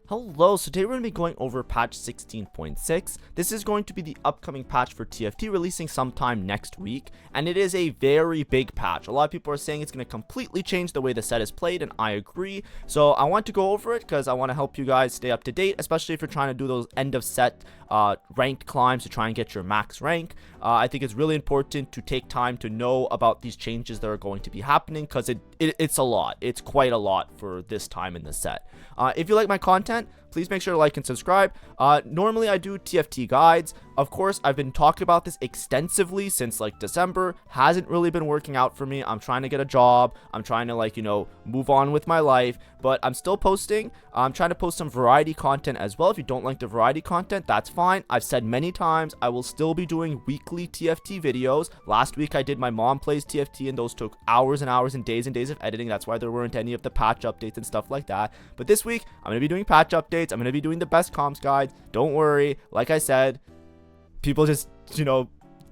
Hello, so today we're going to be going over patch 16.6. This is going to be the upcoming patch for TFT, releasing sometime next week, and it is a very big patch. A lot of people are saying it's going to completely change the way the set is played, and I agree. So I want to go over it because I want to help you guys stay up to date, especially if you're trying to do those end of set ranked climbs to try and get your max rank. I think it's really important to take time to know about these changes that are going to be happening because it's a lot. It's quite a lot for this time in the set. If you like my content, please make sure to like and subscribe. Normally I do TFT guides. Of course, I've been talking about this extensively since like December. Hasn't really been working out for me. I'm trying to get a job. I'm trying to move on with my life, but I'm still posting. I'm trying to post some variety content as well. If you don't like the variety content, that's fine. I've said many times I will still be doing weekly TFT videos. Last week I did my mom plays TFT, and those took hours and hours and days of editing. That's why there weren't any of the patch updates and stuff like that. But this week I'm going to be doing patch updates. I'm going to be doing the best comps guides. Don't worry. Like I said, people just,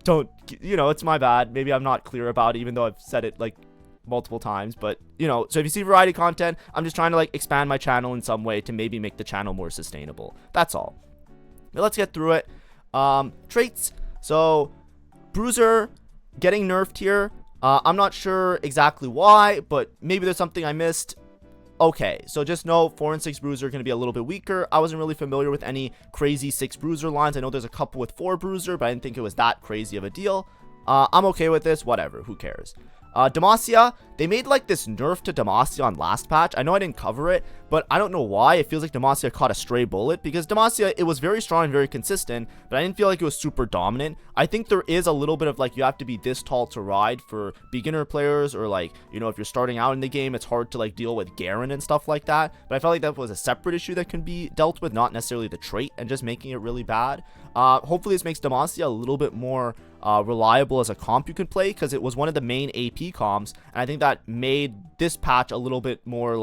don't, it's my bad. Maybe I'm not clear about it, even though I've said it like multiple times. But, so if you see variety content, I'm just trying to expand my channel in some way to maybe make the channel more sustainable. That's all. But let's get through it. Traits. So, Bruiser getting nerfed here. I'm not sure exactly why, but maybe there's something I missed. Okay, so just know 4 and 6 Bruiser are going to be a little bit weaker. I wasn't really familiar with any crazy 6 Bruiser lines. I know there's a couple with 4 Bruiser, but I didn't think it was that crazy of a deal. I'm okay with this. Whatever. Who cares? Demacia, they made this nerf to Demacia on last patch. I know I didn't cover it, but I don't know why. It feels like Demacia caught a stray bullet because Demacia, it was very strong and very consistent, but I didn't feel like it was super dominant. I think there is a little bit of you have to be this tall to ride for beginner players, or if you're starting out in the game, it's hard to deal with Garen and stuff like that. But I felt like that was a separate issue that can be dealt with, not necessarily the trait and just making it really bad. Hopefully this makes Demacia a little bit more reliable as a comp you can play, because it was one of the main AP comps, and I think that made this patch a little bit more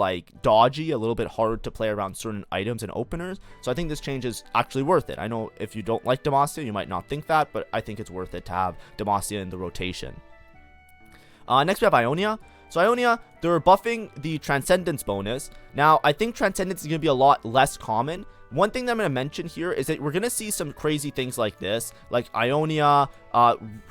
dodgy, a little bit harder to play around certain items and openers. So I think this change is actually worth it. I know if you don't like Demacia, you might not think that, but I think it's worth it to have Demacia in the rotation. Next we have Ionia. So Ionia, they're buffing the Transcendence bonus. Now, I think Transcendence is going to be a lot less common. One thing that I'm going to mention here is that we're going to see some crazy things like this, like Ionia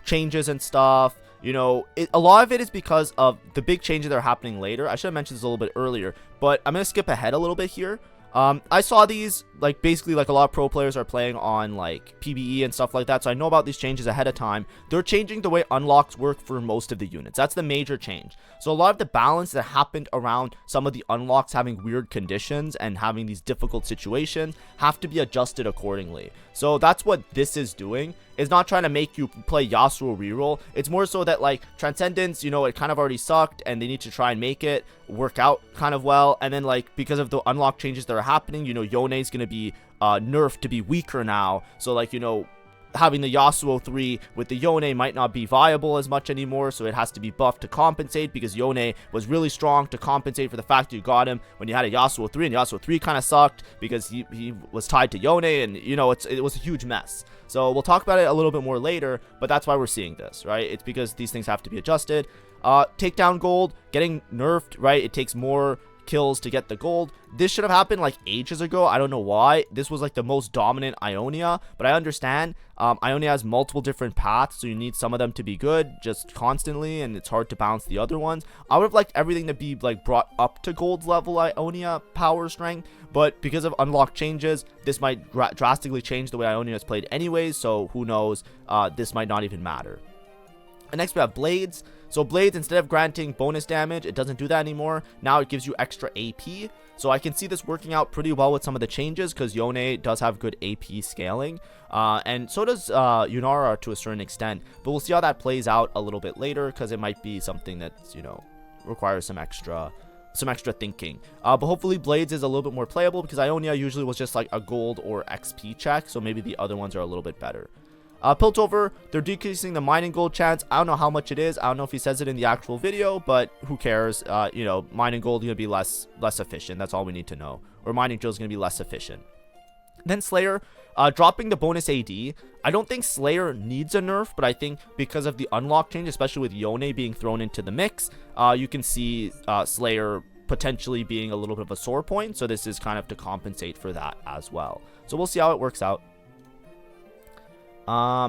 changes and stuff. A lot of it is because of the big changes that are happening later. I should have mentioned this a little bit earlier, but I'm going to skip ahead a little bit here. I saw these, basically a lot of pro players are playing on PBE and stuff like that, so I know about these changes ahead of time. They're changing the way unlocks work for most of the units. That's the major change. So a lot of the balance that happened around some of the unlocks having weird conditions and having these difficult situations have to be adjusted accordingly. So that's what this is doing. It's not trying to make you play Yasuo reroll. It's more so that Transcendence, it kind of already sucked, and they need to try and make it work out kind of well. And then because of the unlock changes that are happening, Yone is going to be nerfed to be weaker now. So having the Yasuo 3 with the Yone might not be viable as much anymore, so it has to be buffed to compensate, because Yone was really strong to compensate for the fact that you got him when you had a Yasuo 3, and Yasuo 3 kind of sucked because he was tied to Yone, and it was a huge mess. So we'll talk about it a little bit more later, but that's why we're seeing this, right? It's because these things have to be adjusted. Takedown gold getting nerfed, right? It takes more kills to get the gold. This should have happened ages ago. I don't know why. This was the most dominant Ionia, but I understand. Ionia has multiple different paths, so you need some of them to be good just constantly, and it's hard to balance the other ones. I would have liked everything to be brought up to gold's level Ionia power strength, but because of unlock changes, this might drastically change the way Ionia is played anyways, so who knows. This might not even matter. And next we have Blades. So Blades, instead of granting bonus damage, it doesn't do that anymore. Now it gives you extra AP. So I can see this working out pretty well with some of the changes, because Yone does have good AP scaling. And so does Yunara to a certain extent. But we'll see how that plays out a little bit later, because it might be something that's, requires some extra thinking. But hopefully Blades is a little bit more playable, because Ionia usually was just a gold or XP check. So maybe the other ones are a little bit better. Piltover, they're decreasing the mining gold chance. I don't know how much it is. I don't know if he says it in the actual video, but who cares? Mining gold is going to be less efficient. That's all we need to know. Or mining drill is going to be less efficient. Then Slayer, dropping the bonus AD. I don't think Slayer needs a nerf, but I think because of the unlock change, especially with Yone being thrown into the mix, you can see Slayer potentially being a little bit of a sore point. So this is kind of to compensate for that as well. So we'll see how it works out.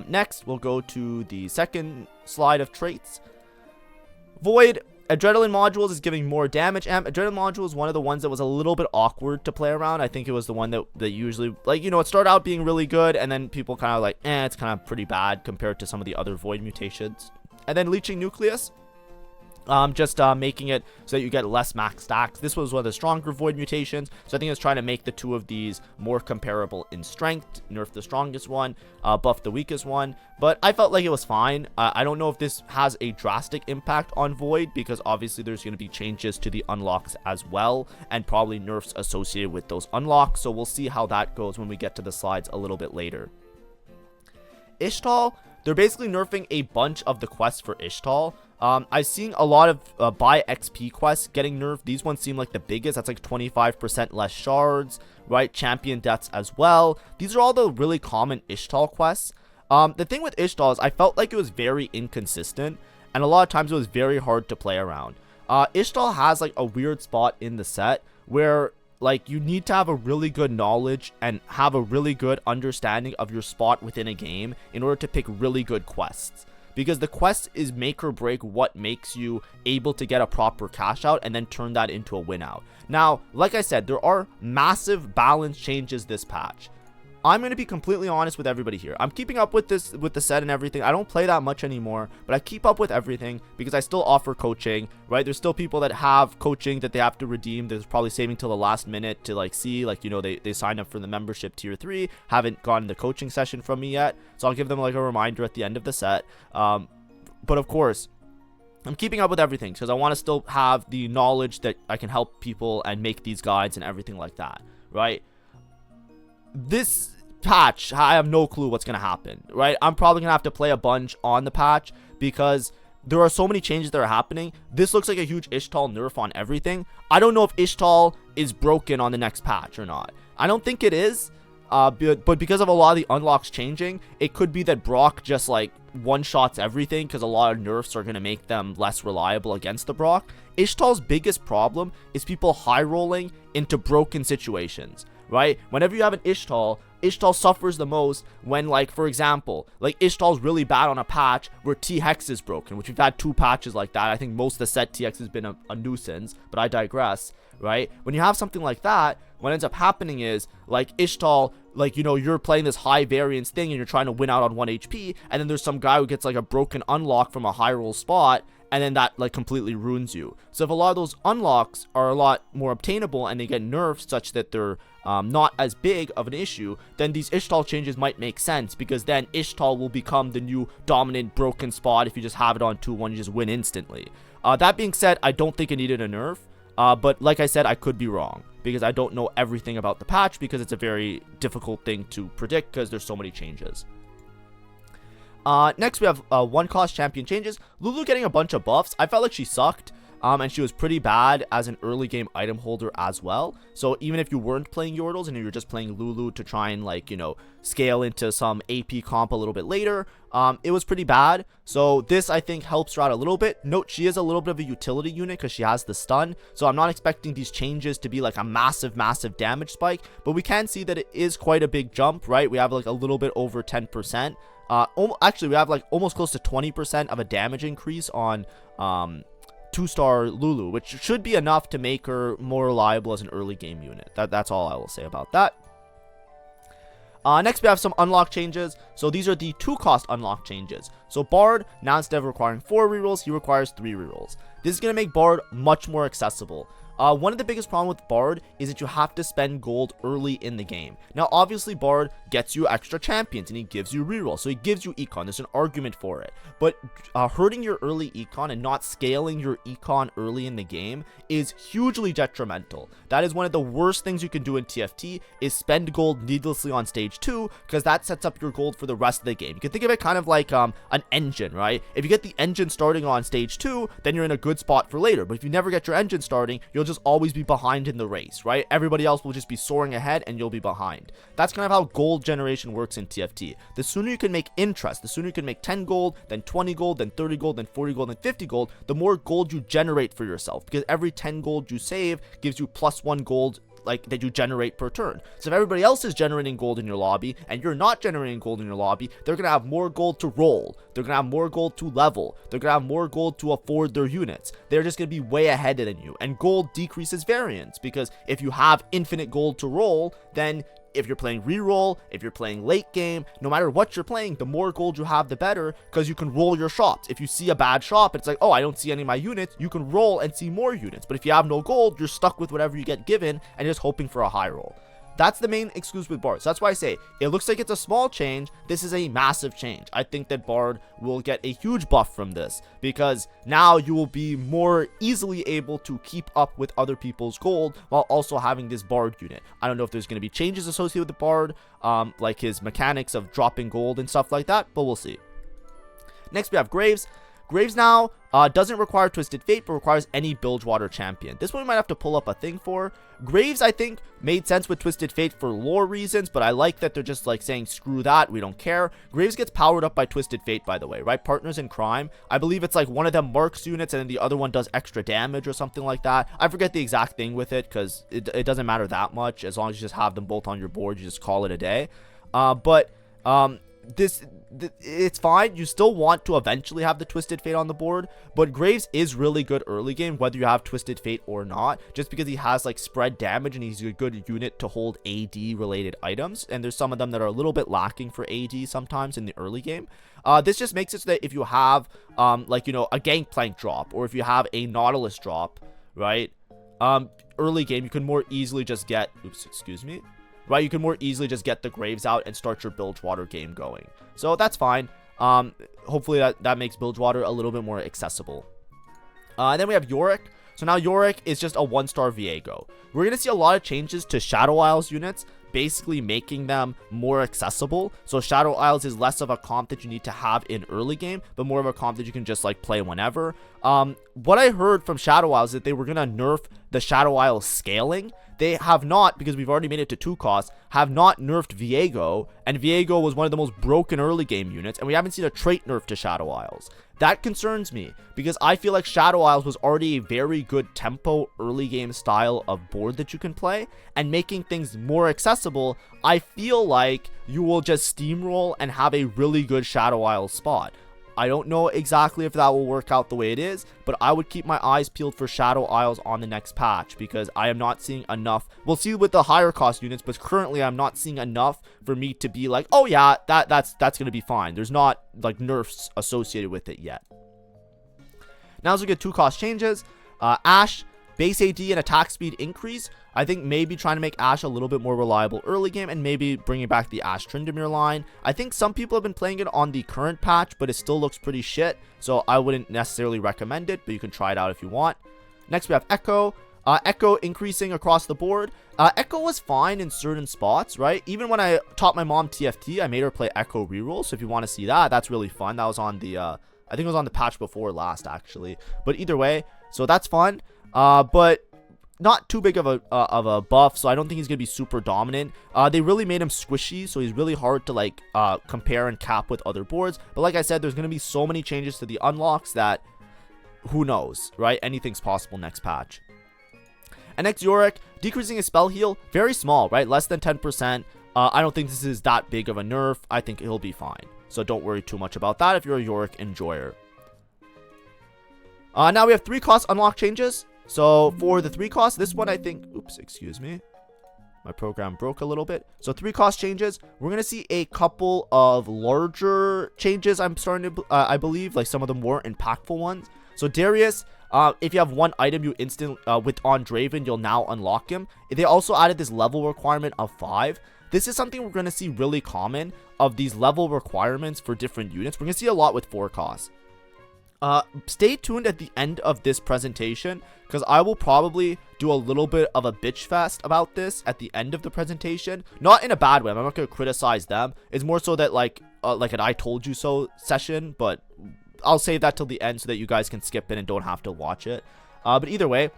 Next, we'll go to the second slide of traits. Void. Adrenaline modules is giving more damage. Adrenaline module is one of the ones that was a little bit awkward to play around. I think it was the one that usually, like, it started out being really good, and then people kind of like, it's kind of pretty bad compared to some of the other void mutations. And then leeching nucleus. Just making it so that you get less max stacks. This was one of the stronger void mutations, so I think it's trying to make the two of these more comparable in strength. Nerf the strongest one, buff the weakest one, but I felt like it was fine. I don't know if this has a drastic impact on void, because obviously there's going to be changes to the unlocks as well, and probably nerfs associated with those unlocks, so we'll see how that goes when we get to the slides a little bit later. Ishtal, they're basically nerfing a bunch of the quests for Ishtal. I've seen a lot of buy XP quests getting nerfed. These ones seem like the biggest. That's like 25% less shards, right? Champion deaths as well. These are all the really common Ishtal quests. The thing with Ishtal is I felt like it was very inconsistent, and a lot of times it was very hard to play around. Ishtal has like a weird spot in the set where like you need to have a really good knowledge and have a really good understanding of your spot within a game in order to pick really good quests. Because the quest is make or break what makes you able to get a proper cash out and then turn that into a win out. Now, like I said, there are massive balance changes this patch. I'm going to be completely honest with everybody here. I'm keeping up with this, with the set and everything. I don't play that much anymore, but I keep up with everything because I still offer coaching, right? There's still people that have coaching that they have to redeem. There's probably saving till the last minute to like see, like, they signed up for the membership tier 3, haven't gotten the coaching session from me yet. So I'll give them like a reminder at the end of the set. But of course, I'm keeping up with everything because I want to still have the knowledge that I can help people and make these guides and everything like that, right? This patch, I have no clue what's going to happen, right? I'm probably going to have to play a bunch on the patch because there are so many changes that are happening. This looks like a huge Ishtal nerf on everything. I don't know if Ishtal is broken on the next patch or not. I don't think it is, but because of a lot of the unlocks changing, it could be that Brock just like one-shots everything because a lot of nerfs are going to make them less reliable against the Brock. Ishtal's biggest problem is people high-rolling into broken situations. Right? Whenever you have an Ishtal suffers the most when, like, for example, like, Ishtal's really bad on a patch where T-Hex is broken, which we've had 2 patches like that. I think most of the set T-Hex has been a nuisance, but I digress, right? When you have something like that, what ends up happening is, like, Ishtal, like, you're playing this high variance thing and you're trying to win out on 1 HP, and then there's some guy who gets, like, a broken unlock from a high roll spot, and then that like completely ruins you. So if a lot of those unlocks are a lot more obtainable and they get nerfed such that they're not as big of an issue, then these Ishtal changes might make sense, because then Ishtal will become the new dominant broken spot. If you just have it on 2-1, you just win instantly. That being said, I don't think it needed a nerf, but like I said, I could be wrong because I don't know everything about the patch, because it's a very difficult thing to predict because there's so many changes. Next we have 1-cost champion changes. Lulu getting a bunch of buffs. I felt like she sucked, and she was pretty bad as an early game item holder as well. So even if you weren't playing Yordles and you were just playing Lulu to try and, like, scale into some AP comp a little bit later, it was pretty bad. So this, I think, helps her out a little bit. Note, she is a little bit of a utility unit because she has the stun, so I'm not expecting these changes to be like a massive damage spike, but we can see that it is quite a big jump, right? We have like a little bit over 10%. Actually, we have like almost close to 20% of a damage increase on 2-star Lulu, which should be enough to make her more reliable as an early game unit. That's all I will say about that. Next, we have some unlock changes. So these are the 2-cost unlock changes. So Bard, now instead of requiring 4 rerolls, he requires 3 rerolls. This is going to make Bard much more accessible. One of the biggest problems with Bard is that you have to spend gold early in the game. Now, obviously, Bard gets you extra champions and he gives you rerolls, so he gives you econ. There's an argument for it. But hurting your early econ and not scaling your econ early in the game is hugely detrimental. That is one of the worst things you can do in TFT, is spend gold needlessly on stage 2, because that sets up your gold for the rest of the game. You can think of it kind of like an engine, right? If you get the engine starting on stage 2, then you're in a good spot for later. But if you never get your engine starting, you'll just just always be behind in the race, right? Everybody else will just be soaring ahead and you'll be behind. That's kind of how gold generation works in TFT. The sooner you can make interest, the sooner you can make 10 gold, then 20 gold, then 30 gold, then 40 gold, then 50 gold, the more gold you generate for yourself, because every 10 gold you save gives you +1 gold like that you generate per turn. So if everybody else is generating gold in your lobby and you're not generating gold in your lobby, they're gonna have more gold to roll, they're gonna have more gold to level, they're gonna have more gold to afford their units. They're just gonna be way ahead than you. And gold decreases variance, because if you have infinite gold to roll, then if you're playing reroll, if you're playing late game, no matter what you're playing, the more gold you have, the better, because you can roll your shops. If you see a bad shop, it's like, oh, I don't see any of my units, you can roll and see more units. But if you have no gold, you're stuck with whatever you get given and just hoping for a high roll. That's the main excuse with Bard. So that's why I say it looks like it's a small change. This is a massive change. I think that Bard will get a huge buff from this, because now you will be more easily able to keep up with other people's gold while also having this Bard unit. I don't know if there's going to be changes associated with the Bard, like his mechanics of dropping gold and stuff like that, but we'll see. Next we have Graves. Graves now doesn't require Twisted Fate, but requires any Bilgewater champion. This one we might have to pull up a thing for. Graves, I think, made sense with Twisted Fate for lore reasons, but I like that they're just like saying, screw that, we don't care. Graves gets powered up by Twisted Fate, by the way, right? Partners in Crime. I believe it's like one of them marks units and then the other one does extra damage or something like that. I forget the exact thing with it, because it doesn't matter that much. As long as you just have them both on your board, you just call it a day. It's fine. You still want to eventually have the Twisted Fate on the board, but Graves is really good early game, whether you have Twisted Fate or not, just because he has like spread damage and he's a good unit to hold AD related items, and there's some of them that are a little bit lacking for AD sometimes in the early game. This just makes it so that if you have like, you know, a Gangplank drop, or if you have a Nautilus drop, right, early game, you can more easily just get, right, you can more easily just get the Graves out and start your Bilgewater game going. So that's fine. Hopefully that makes Bilgewater a little bit more accessible. And then we have Yorick. So now Yorick is just a 1-star Viego. We're going to see a lot of changes to Shadow Isles units, basically making them more accessible. So Shadow Isles is less of a comp that you need to have in early game, but more of a comp that you can just like play whenever. What I heard from Shadow Isles is that they were going to nerf the Shadow Isles scaling. They have not, because we've already made it to 2 costs, have not nerfed Viego, and Viego was one of the most broken early game units, and we haven't seen a trait nerf to Shadow Isles. That concerns me, because I feel like Shadow Isles was already a very good tempo early game style of board that you can play, and making things more accessible, I feel like you will just steamroll and have a really good Shadow Isles spot. I don't know exactly if that will work out the way it is, but I would keep my eyes peeled for Shadow Isles on the next patch, because I am not seeing enough. We'll see with the higher cost units, but currently I'm not seeing enough for me to be like, oh yeah, that's going to be fine. There's not like nerfs associated with it yet. Now as we get 2 cost changes, Ashe, base AD and attack speed increase. I think maybe trying to make Ashe a little bit more reliable early game, and maybe bringing back the Ashe Tryndamere line. I think some people have been playing it on the current patch, but it still looks pretty shit, so I wouldn't necessarily recommend it, but you can try it out if you want. Next we have Echo. Echo increasing across the board. Echo was fine in certain spots, right? Even when I taught my mom TFT, I made her play Echo reroll, so if you want to see that, that's really fun. That was on the, I think it was on the patch before last, actually. But either way, so that's fun. But not too big of a buff, so I don't think he's gonna be super dominant. They really made him squishy, so he's really hard to like compare and cap with other boards. But like I said, there's gonna be so many changes to the unlocks that who knows, right? Anything's possible next patch. And next, Yorick, decreasing his spell heal, very small, right? Less than 10%. I don't think this is that big of a nerf. I think he'll be fine, so don't worry too much about that if you're a Yorick enjoyer. Now we have 3 cost unlock changes. So for the 3 costs, this one I think, oops, excuse me, my program broke a little bit. So 3 cost changes, we're going to see a couple of larger changes. I'm starting to, I believe, like some of the more impactful ones. So Darius, if you have 1 item you instant, with on Draven, you'll now unlock him. They also added this level requirement of 5. This is something we're going to see really common of these level requirements for different units. We're going to see a lot with 4 costs. Stay tuned at the end of this presentation, because I will probably do a little bit of a bitch fest about this at the end of the presentation. Not in a bad way. I'm not going to criticize them. It's more so that like an I told you so session, but I'll save that till the end so that you guys can skip it and don't have to watch it. But either way,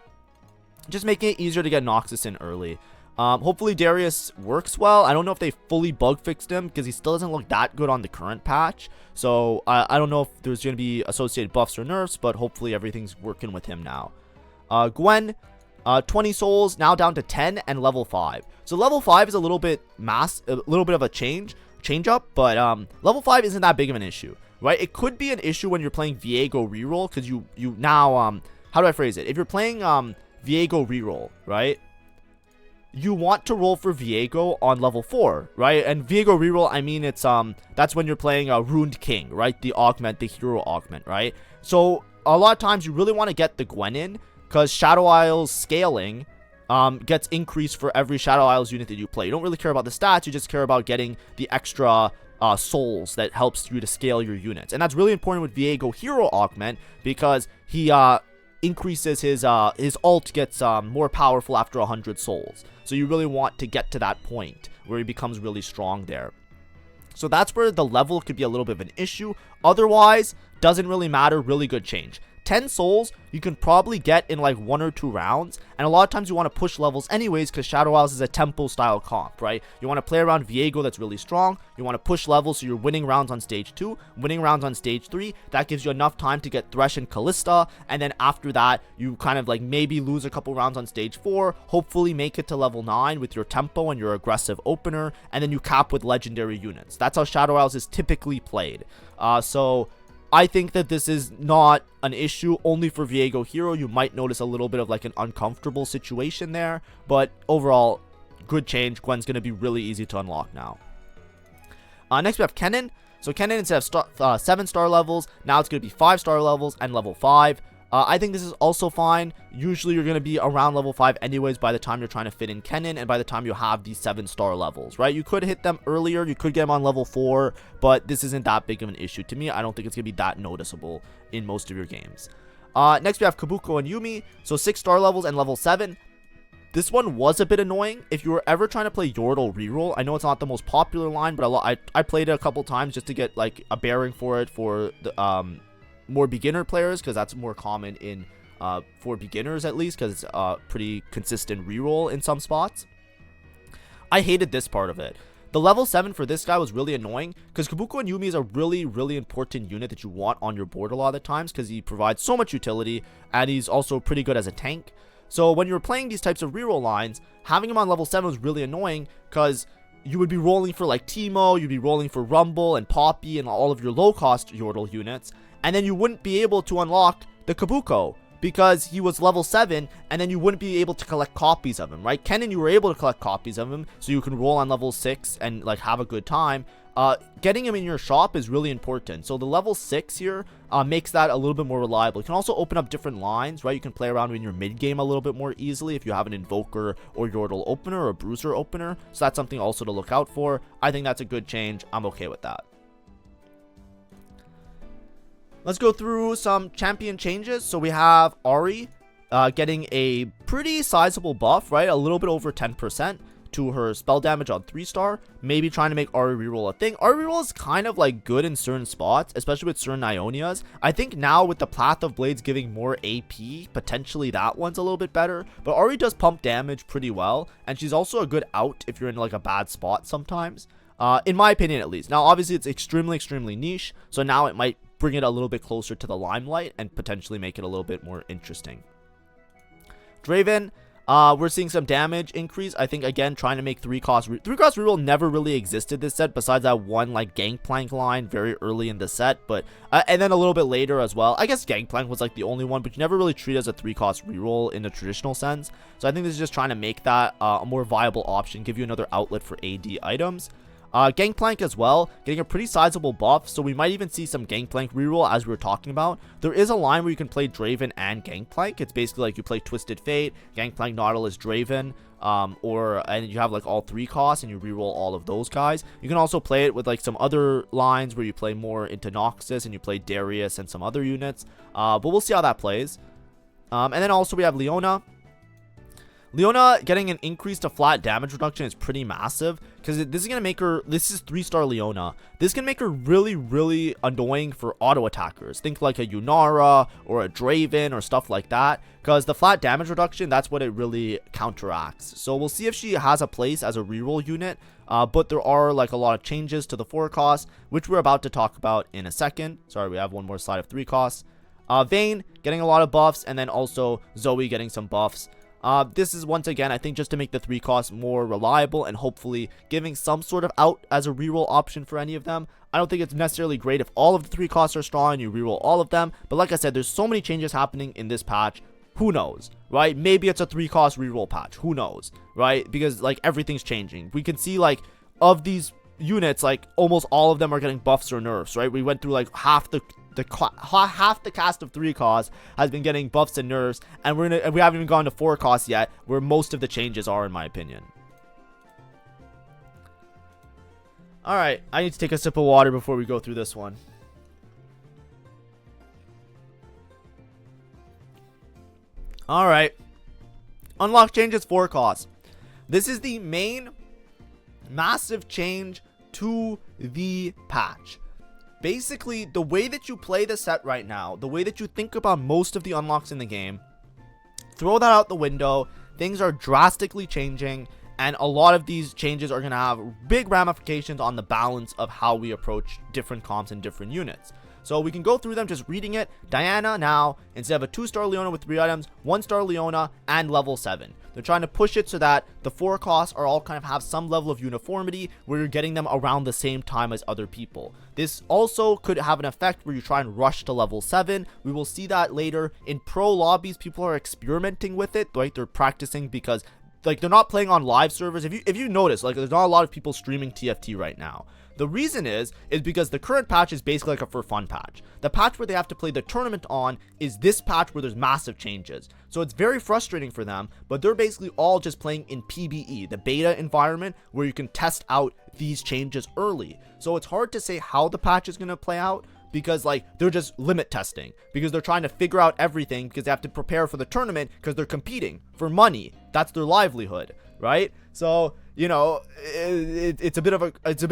just making it easier to get Noxus in early. Hopefully Darius works well. I don't know if they fully bug fixed him because he still doesn't look that good on the current patch. So I don't know if there's going to be associated buffs or nerfs, but hopefully everything's working with him now. Gwen, 20 souls, now down to 10 and level 5. So level 5 is a little bit of a change up, but level 5 isn't that big of an issue, right? It could be an issue when you're playing Viego reroll because you now how do I phrase it? If you're playing Viego reroll, right? You want to roll for Viego on level 4, right? And Viego reroll, I mean, it's that's when you're playing a Ruined King, right? The augment, the hero augment, right? So a lot of times you really want to get the Gwen in because Shadow Isles scaling gets increased for every Shadow Isles unit that you play. You don't really care about the stats, you just care about getting the extra souls that helps you to scale your units. And that's really important with Viego hero augment because he increases his ult gets more powerful after 100 souls. So you really want to get to that point where he becomes really strong there. So that's where the level could be a little bit of an issue. Otherwise, doesn't really matter. Really good change. 10 souls you can probably get in like 1 or 2 rounds, and a lot of times you want to push levels anyways because Shadow Isles is a tempo style comp, right? You want to play around Viego that's really strong, you want to push levels so you're winning rounds on stage 2, winning rounds on stage 3. That gives you enough time to get Thresh and Callista, and then after that you kind of like maybe lose a couple rounds on stage 4, hopefully make it to level 9 with your tempo and your aggressive opener, and then you cap with legendary units. That's how Shadow Isles is typically played. So I think that this is not an issue only for Viego hero. You might notice a little bit of like an uncomfortable situation there, but overall, good change. Gwen's going to be really easy to unlock now. Next we have Kennen. So Kennen, instead of 7 star levels, now it's going to be 5 star levels and level 5. I think this is also fine. Usually you're going to be around level 5 anyways by the time you're trying to fit in Kennen and by the time you have these 7 star levels, right? You could hit them earlier, you could get them on level 4, but this isn't that big of an issue to me. I don't think it's going to be that noticeable in most of your games. Next we have Kabuko and Yumi, so 6 star levels and level 7. This one was a bit annoying. If you were ever trying to play Yordle reroll, I know it's not the most popular line, but I played it a couple times just to get like a bearing for it for the more beginner players, because that's more common in for beginners at least, because it's a pretty consistent reroll in some spots. I hated this part of it. The level 7 for this guy was really annoying because Kabuko and Yumi is a really important unit that you want on your board a lot of the times because he provides so much utility and he's also pretty good as a tank. So when you're playing these types of reroll lines, having him on level 7 was really annoying because you would be rolling for like Teemo, you'd be rolling for Rumble and Poppy and all of your low cost Yordle units, and then you wouldn't be able to unlock the Kabuko because he was level 7, and then you wouldn't be able to collect copies of him, right? Kennen, you were able to collect copies of him, so you can roll on level 6 and like have a good time. Getting him in your shop is really important. So the level 6 here makes that a little bit more reliable. You can also open up different lines, right? You can play around in your mid game a little bit more easily if you have an Invoker or Yordle opener or a Bruiser opener. So that's something also to look out for. I think that's a good change. I'm okay with that. Let's go through some champion changes. So we have Ahri getting a pretty sizable buff, right? A little bit over 10% to her spell damage on 3 star. Maybe trying to make Ahri reroll a thing. Ahri reroll is kind of like good in certain spots, especially with certain Ionias. I think now with the Path of Blades giving more AP, potentially that one's a little bit better. But Ahri does pump damage pretty well, and she's also a good out if you're in like a bad spot sometimes. In my opinion at least. Now obviously it's extremely niche, so now it might bring it a little bit closer to the limelight and potentially make it a little bit more interesting. Draven, we're seeing some damage increase. I think again trying to make 3-cost reroll never really existed this set besides that one like Gangplank line very early in the set, but and then a little bit later as well. I guess Gangplank was like the only one, but you never really treat it as a 3-cost reroll in the traditional sense. So I think this is just trying to make that a more viable option, give you another outlet for AD items. Gangplank as well, getting a pretty sizable buff, so we might even see some Gangplank reroll as we were talking about. There is a line where you can play Draven and Gangplank. It's basically like you play Twisted Fate, Gangplank, Nautilus, Draven, and you have like all 3 costs and you reroll all of those guys. You can also play it with like some other lines where you play more into Noxus and you play Darius and some other units, but we'll see how that plays. And then also we have Leona. Leona getting an increase to flat damage reduction is pretty massive, because this is going to make her, this is 3-star Leona, this can make her really, really annoying for auto attackers. Think like a Yunara or a Draven or stuff like that, because the flat damage reduction, that's what it really counteracts. So we'll see if she has a place as a reroll unit, but there are like a lot of changes to the 4 costs, which we're about to talk about in a second. Sorry, we have one more slide of 3 costs. Vayne getting a lot of buffs, and then also Zoe getting some buffs. This is once again, I think, just to make the 3 costs more reliable and hopefully giving some sort of out as a reroll option for any of them. I don't think it's necessarily great if all of the 3 costs are strong and you reroll all of them, but like I said, there's so many changes happening in this patch. Who knows, right? Maybe it's a 3 cost reroll patch. Who knows, right? Because like everything's changing. We can see like of these units, like almost all of them are getting buffs or nerfs, right? We went through like half the cast of 3 costs has been getting buffs and nerfs, and we haven't even gone to 4 costs yet, where most of the changes are, in my opinion. Alright, I need to take a sip of water before we go through this one. Alright, unlock changes 4 costs. This is the main massive change to the patch. Basically, the way that you play the set right now, the way that you think about most of the unlocks in the game, throw that out the window. Things are drastically changing, and a lot of these changes are going to have big ramifications on the balance of how we approach different comps and different units. So we can go through them just reading it. Diana now, instead of a 2-star Leona with 3 items, 1-star Leona and level 7. They're trying to push it so that the 4 costs are all kind of have some level of uniformity where you're getting them around the same time as other people. This also could have an effect where you try and rush to level 7. We will see that later. In pro lobbies, people are experimenting with it, right? They're practicing because like they're not playing on live servers. If you notice, like there's not a lot of people streaming TFT right now. The reason is because the current patch is basically like a for fun patch. The patch where they have to play the tournament on is this patch where there's massive changes. So it's very frustrating for them, but they're basically all just playing in PBE, the beta environment where you can test out these changes early. So it's hard to say how the patch is going to play out, because like they're just limit testing, because they're trying to figure out everything, because they have to prepare for the tournament, because they're competing for money. That's their livelihood, right? So you know, it's a bit of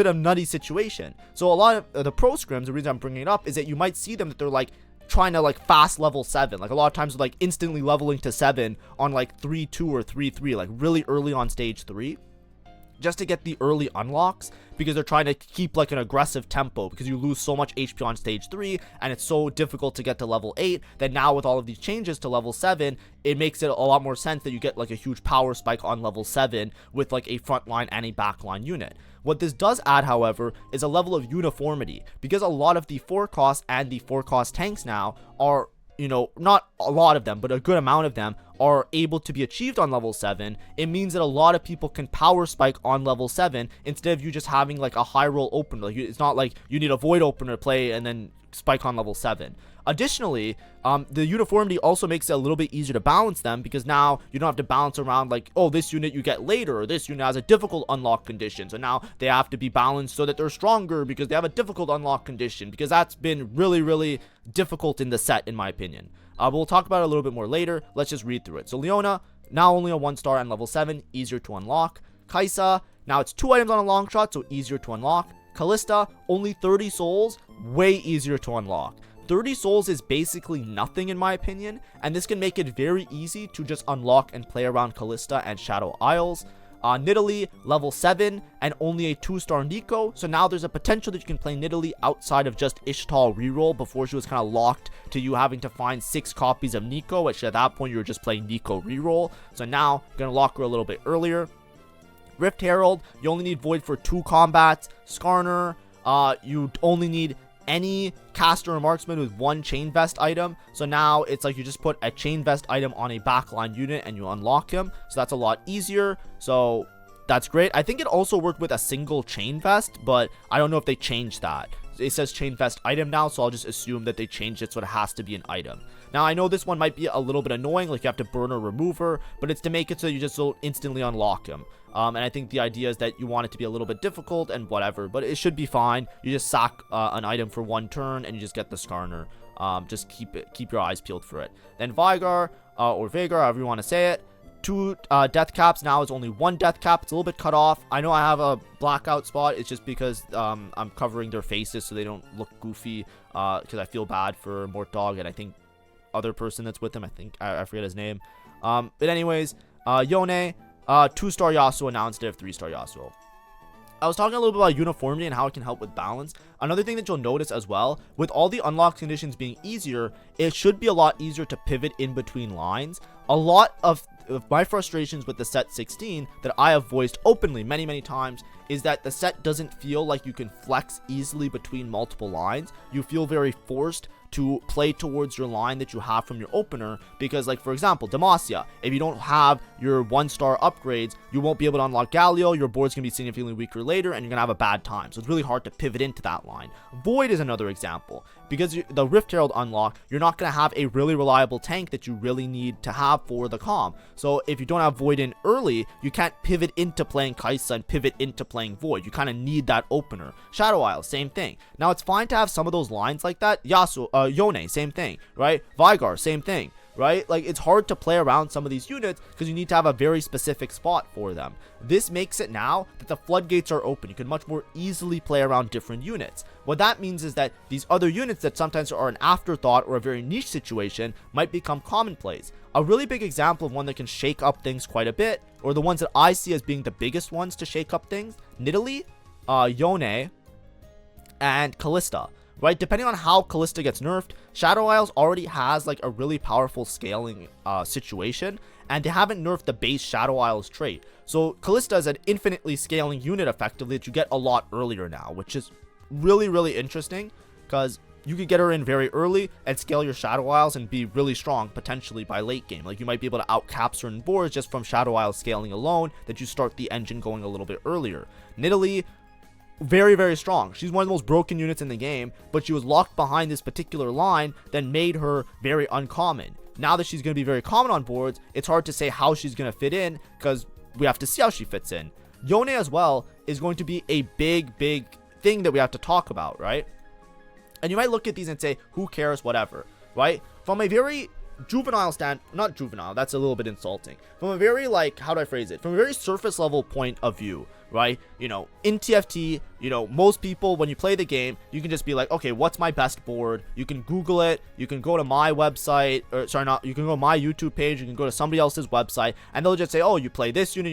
a nutty situation. So a lot of the pro scrims, the reason I'm bringing it up is that you might see them that they're like trying to like fast level 7, like a lot of times like instantly leveling to 7 on like 3-2 or 3-3, like really early on stage 3, just to get the early unlocks, because they're trying to keep like an aggressive tempo, because you lose so much HP on stage 3 and it's so difficult to get to level 8 that now with all of these changes to level 7, it makes it a lot more sense that you get like a huge power spike on level 7 with like a frontline and a backline unit. What this does add, however, is a level of uniformity, because a lot of the 4 cost and the 4 cost tanks now are, you know, not a lot of them, but a good amount of them are able to be achieved on level 7. It means that a lot of people can power spike on level 7 instead of you just having like a high roll opener. Like, it's not like you need a void opener to play and then spike on level 7. Additionally, the uniformity also makes it a little bit easier to balance them, because now you don't have to balance around like, oh, this unit you get later, or this unit has a difficult unlock condition, so now they have to be balanced so that they're stronger because they have a difficult unlock condition, because that's been really, really difficult in the set, in my opinion. But we'll talk about it a little bit more later. Let's just read through it. So Leona, now only a 1-star and level 7, easier to unlock. Kaisa, now it's 2 items on a long shot, so easier to unlock. Callista, only 30 souls, way easier to unlock. 30 souls is basically nothing in my opinion, and this can make it very easy to just unlock and play around Callista and Shadow Isles. Nidalee, level 7, and only a 2-star Neeko, so now there's a potential that you can play Nidalee outside of just Ishtal reroll. Before, she was kind of locked to you having to find 6 copies of Neeko, which at that point you were just playing Neeko reroll. So now, you're going to lock her a little bit earlier. Rift Herald, you only need Void for 2 combats. Skarner, you only need any caster or marksman with 1 chain vest item, so now it's like you just put a chain vest item on a backline unit and you unlock him, so that's a lot easier. So that's great. I think it also worked with a single chain vest, but I don't know if they changed that. It says chain vest item now, so I'll just assume that they changed it so it has to be an item. Now I know this one might be a little bit annoying, like you have to burn or remove her, but it's to make it so you just don't instantly unlock him. And I think the idea is that you want it to be a little bit difficult and whatever, but it should be fine. You just sack an item for 1 turn and you just get the Skarner. Just keep your eyes peeled for it. Then Veigar, or Veigar, however you want to say it, 2 death caps. Now it's only 1 death cap. It's a little bit cut off. I know I have a blackout spot. It's just because I'm covering their faces so they don't look goofy, because I feel bad for Mort Dog and I think other person that's with him. I think I forget his name. But anyways, Yone, 2-star Yasuo now instead of 3-star Yasuo. I was talking a little bit about uniformity and how it can help with balance. Another thing that you'll notice as well, with all the unlock conditions being easier, it should be a lot easier to pivot in between lines. A lot of my frustrations with the set 16 that I have voiced openly many times is that the set doesn't feel like you can flex easily between multiple lines. You feel very forced to play towards your line that you have from your opener, because like for example Demacia, if you don't have your 1-star upgrades, you won't be able to unlock Galio, your board's gonna be significantly weaker later and you're gonna have a bad time, so it's really hard to pivot into that line. Void is another example, because the Rift Herald unlock, you're not gonna have a really reliable tank that you really need to have for the comp. So if you don't have Void in early, you can't pivot into playing Kaisa and pivot into playing Void. You kind of need that opener. Shadow Isle, same thing. Now it's fine to have some of those lines like that. Yone, same thing, right? Vigar, same thing, right? Like, it's hard to play around some of these units because you need to have a very specific spot for them. This makes it now that the floodgates are open. You can much more easily play around different units. What that means is that these other units that sometimes are an afterthought or a very niche situation might become commonplace. A really big example of one that can shake up things quite a bit, or the ones that I see as being the biggest ones to shake up things, Nidalee, Yone, and Kalista. Right, depending on how Kalista gets nerfed, Shadow Isles already has like a really powerful scaling situation, and they haven't nerfed the base Shadow Isles trait. So Kalista is an infinitely scaling unit effectively that you get a lot earlier now, which is really interesting, because you could get her in very early and scale your Shadow Isles and be really strong potentially by late game. Like, you might be able to outcap certain boards just from Shadow Isle scaling alone, that you start the engine going a little bit earlier. Nidalee, very strong. She's one of the most broken units in the game, but she was locked behind this particular line that made her very uncommon. Now that she's going to be very common on boards, it's hard to say how she's going to fit in, because we have to see how she fits in. Yone as well is going to be a big thing that we have to talk about, right? And you might look at these and say, who cares, whatever, right? From a very juvenile not juvenile, that's a little bit insulting. From a very, like, how do I phrase it? From a very surface level point of view, right? You know, in TFT, you know, most people, when you play the game, you can just be like, okay, what's my best board? You can Google it, you can go to my website, or sorry, not, you can go to my YouTube page, you can go to somebody else's website, and they'll just say, oh, you play this unit,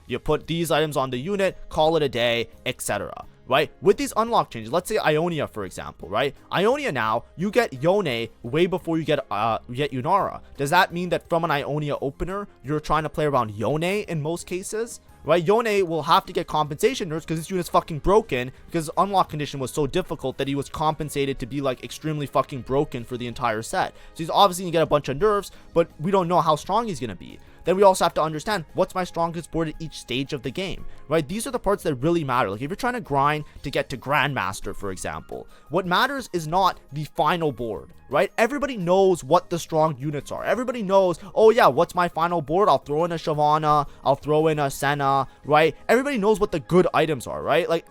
you put these items on the unit, call it a day, etc. Right? With these unlock changes, let's say Ionia, for example, right? Ionia now, you get Yone way before you get Yunara. Does that mean that from an Ionia opener, you're trying to play around Yone in most cases? Right? Yone will have to get compensation nerfs because this unit's fucking broken, because his unlock condition was so difficult that he was compensated to be like extremely fucking broken for the entire set. So he's obviously gonna get a bunch of nerfs, but we don't know how strong he's gonna be. Then we also have to understand what's my strongest board at each stage of the game, right? These are the parts that really matter. Like, if you're trying to grind to get to Grandmaster, for example, what matters is not the final board, right? Everybody knows what the strong units are. Everybody knows, oh yeah, what's my final board? I'll throw in a Shyvana, I'll throw in a Senna, right? Everybody knows what the good items are, right? Like,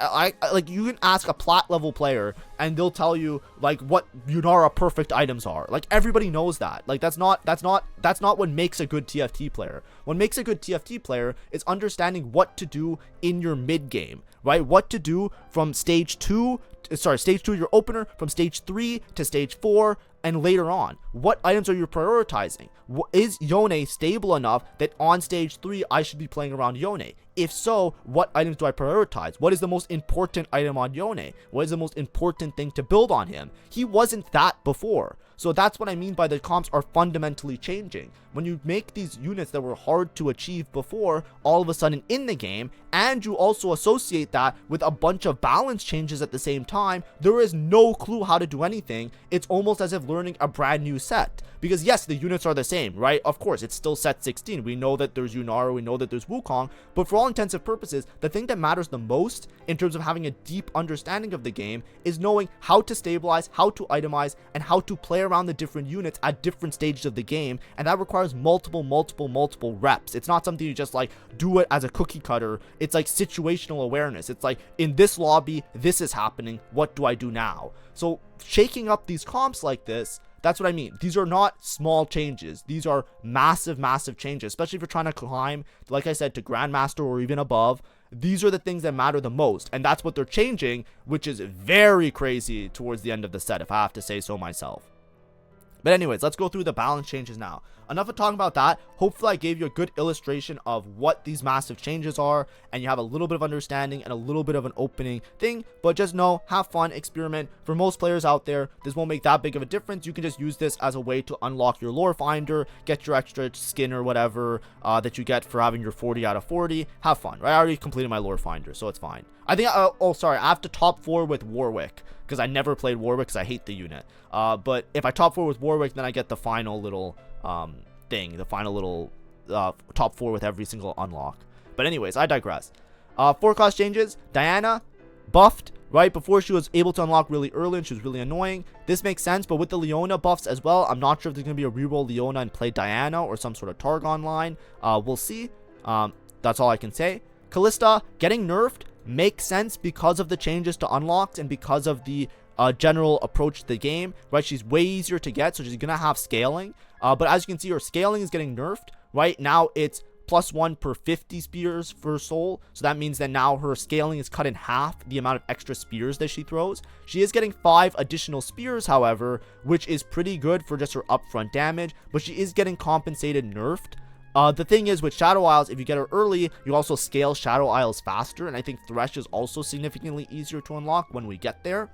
like, you can ask a plat level player and they'll tell you like what Yunara perfect items are. Like, everybody knows that. Like, that's not what makes a good TFT player. What makes a good TFT player is understanding what to do in your mid game, right? What to do from stage 2, your opener, from stage 3 to stage 4, and later on. What items are you prioritizing? Is Yone stable enough that on stage 3 I should be playing around Yone? If so, what items do I prioritize? What is the most important item on Yone? What is the most important thing to build on him? He wasn't that before. So that's what I mean by the comps are fundamentally changing. When you make these units that were hard to achieve before, all of a sudden in the game, and you also associate that with a bunch of balance changes at the same time, there is no clue how to do anything. It's almost as if learning a brand new set. Because yes, the units are the same, right? Of course, it's still set 16. We know that there's Yunara, we know that there's Wukong, but for all intents and purposes, the thing that matters the most in terms of having a deep understanding of the game is knowing how to stabilize, how to itemize, and how to play around the different units at different stages of the game, and that requires multiple reps. It's not something you just like do it as a cookie cutter. It's like situational awareness. It's like, in this lobby, this is happening, what do I do now? So shaking up these comps like this That's what I mean. These are not small changes. These are massive, massive changes, especially if you're trying to climb, like I said, to Grandmaster or even above. These are the things that matter the most, and that's what they're changing, which is very crazy towards the end of the set, if I have to say so myself. But anyways, let's go through the balance changes now. Enough of talking about that. Hopefully I gave you a good illustration of what these massive changes are, and you have a little bit of understanding and a little bit of an opening thing. But just know, have fun, experiment. For most players out there, this won't make that big of a difference. You can just use this as a way to unlock your lore finder, get your extra skin or whatever that you get for having your 40 out of 40. Have fun, right? I already completed my lore finder, so it's fine. I think, oh sorry, I have to top 4 with Warwick, because I never played Warwick because I hate the unit. But if I top 4 with Warwick, then I get the final little thing, the final little top 4 with every single unlock. But anyways, I digress. 4 cost changes. Diana buffed, right? Before she was able to unlock really early and she was really annoying. This makes sense, but with the Leona buffs as well, I'm not sure if there's going to be a reroll Leona and play Diana or some sort of Targon line. We'll see. That's all I can say. Callista getting nerfed makes sense because of the changes to unlocks and because of the general approach to the game, right? She's way easier to get, so she's gonna have scaling, but as you can see, her scaling is getting nerfed. Right now it's +1 per 50 spears for soul, so that means that now her scaling is cut in half the amount of extra spears that she throws. She is getting 5 additional spears, however, which is pretty good for just her upfront damage, but she is getting compensated nerfed. The thing is, with Shadow Isles, if you get her early, you also scale Shadow Isles faster, and I think Thresh is also significantly easier to unlock when we get there.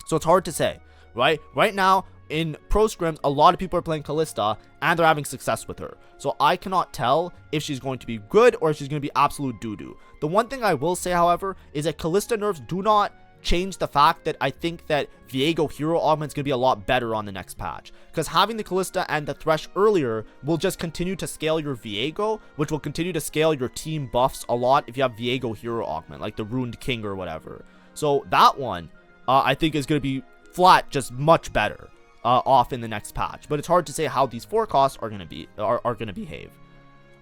So it's hard to say, right? Right now, in Pro Scrims, a lot of people are playing Callista, and they're having success with her. So I cannot tell if she's going to be good or if she's going to be absolute doo-doo. The one thing I will say, however, is that Callista nerfs do not change the fact that I think that Viego hero augment is going to be a lot better on the next patch, because having the Callista and the Thresh earlier will just continue to scale your Viego, which will continue to scale your team buffs a lot if you have Viego hero augment, like the Ruined King or whatever. So that one I think is going to be flat, just much better off in the next patch, but it's hard to say how these 4 costs are going to behave.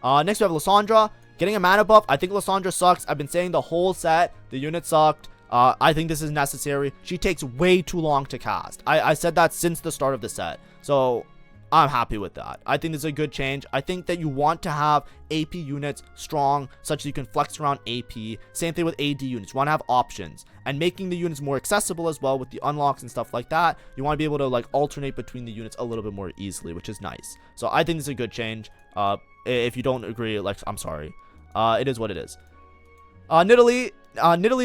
Next we have Lysandra getting a mana buff. I think Lysandra sucks. I've been saying the whole set the unit sucked. I think this is necessary. She takes way too long to cast. I said that since the start of the set. So I'm happy with that. I think this is a good change. I think that you want to have AP units strong such that you can flex around AP. Same thing with AD units. You want to have options. And making the units more accessible as well with the unlocks and stuff like that. You want to be able to like alternate between the units a little bit more easily, which is nice. So I think this is a good change. If you don't agree, like, I'm sorry. It is what it is. Nidalee,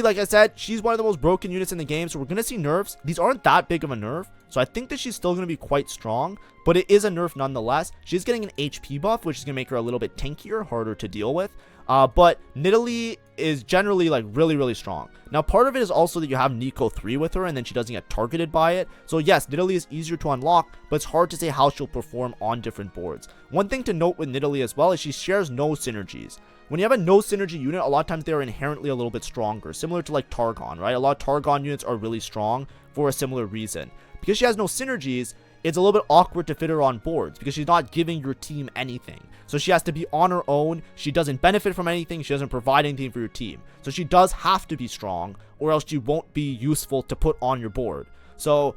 like I said, she's one of the most broken units in the game, so we're going to see nerfs. These aren't that big of a nerf, so I think that she's still going to be quite strong, but it is a nerf nonetheless. She's getting an HP buff, which is going to make her a little bit tankier, harder to deal with, but Nidalee is generally like really, really strong. Now, part of it is also that you have Nico 3 with her, and then she doesn't get targeted by it. So yes, Nidalee is easier to unlock, but it's hard to say how she'll perform on different boards. One thing to note with Nidalee as well is she shares no synergies. When you have a no synergy unit, a lot of times they're inherently a little bit stronger, similar to like Targon, right? A lot of Targon units are really strong for a similar reason. Because she has no synergies, it's a little bit awkward to fit her on boards because she's not giving your team anything. So she has to be on her own. She doesn't benefit from anything. She doesn't provide anything for your team. So she does have to be strong, or else she won't be useful to put on your board. So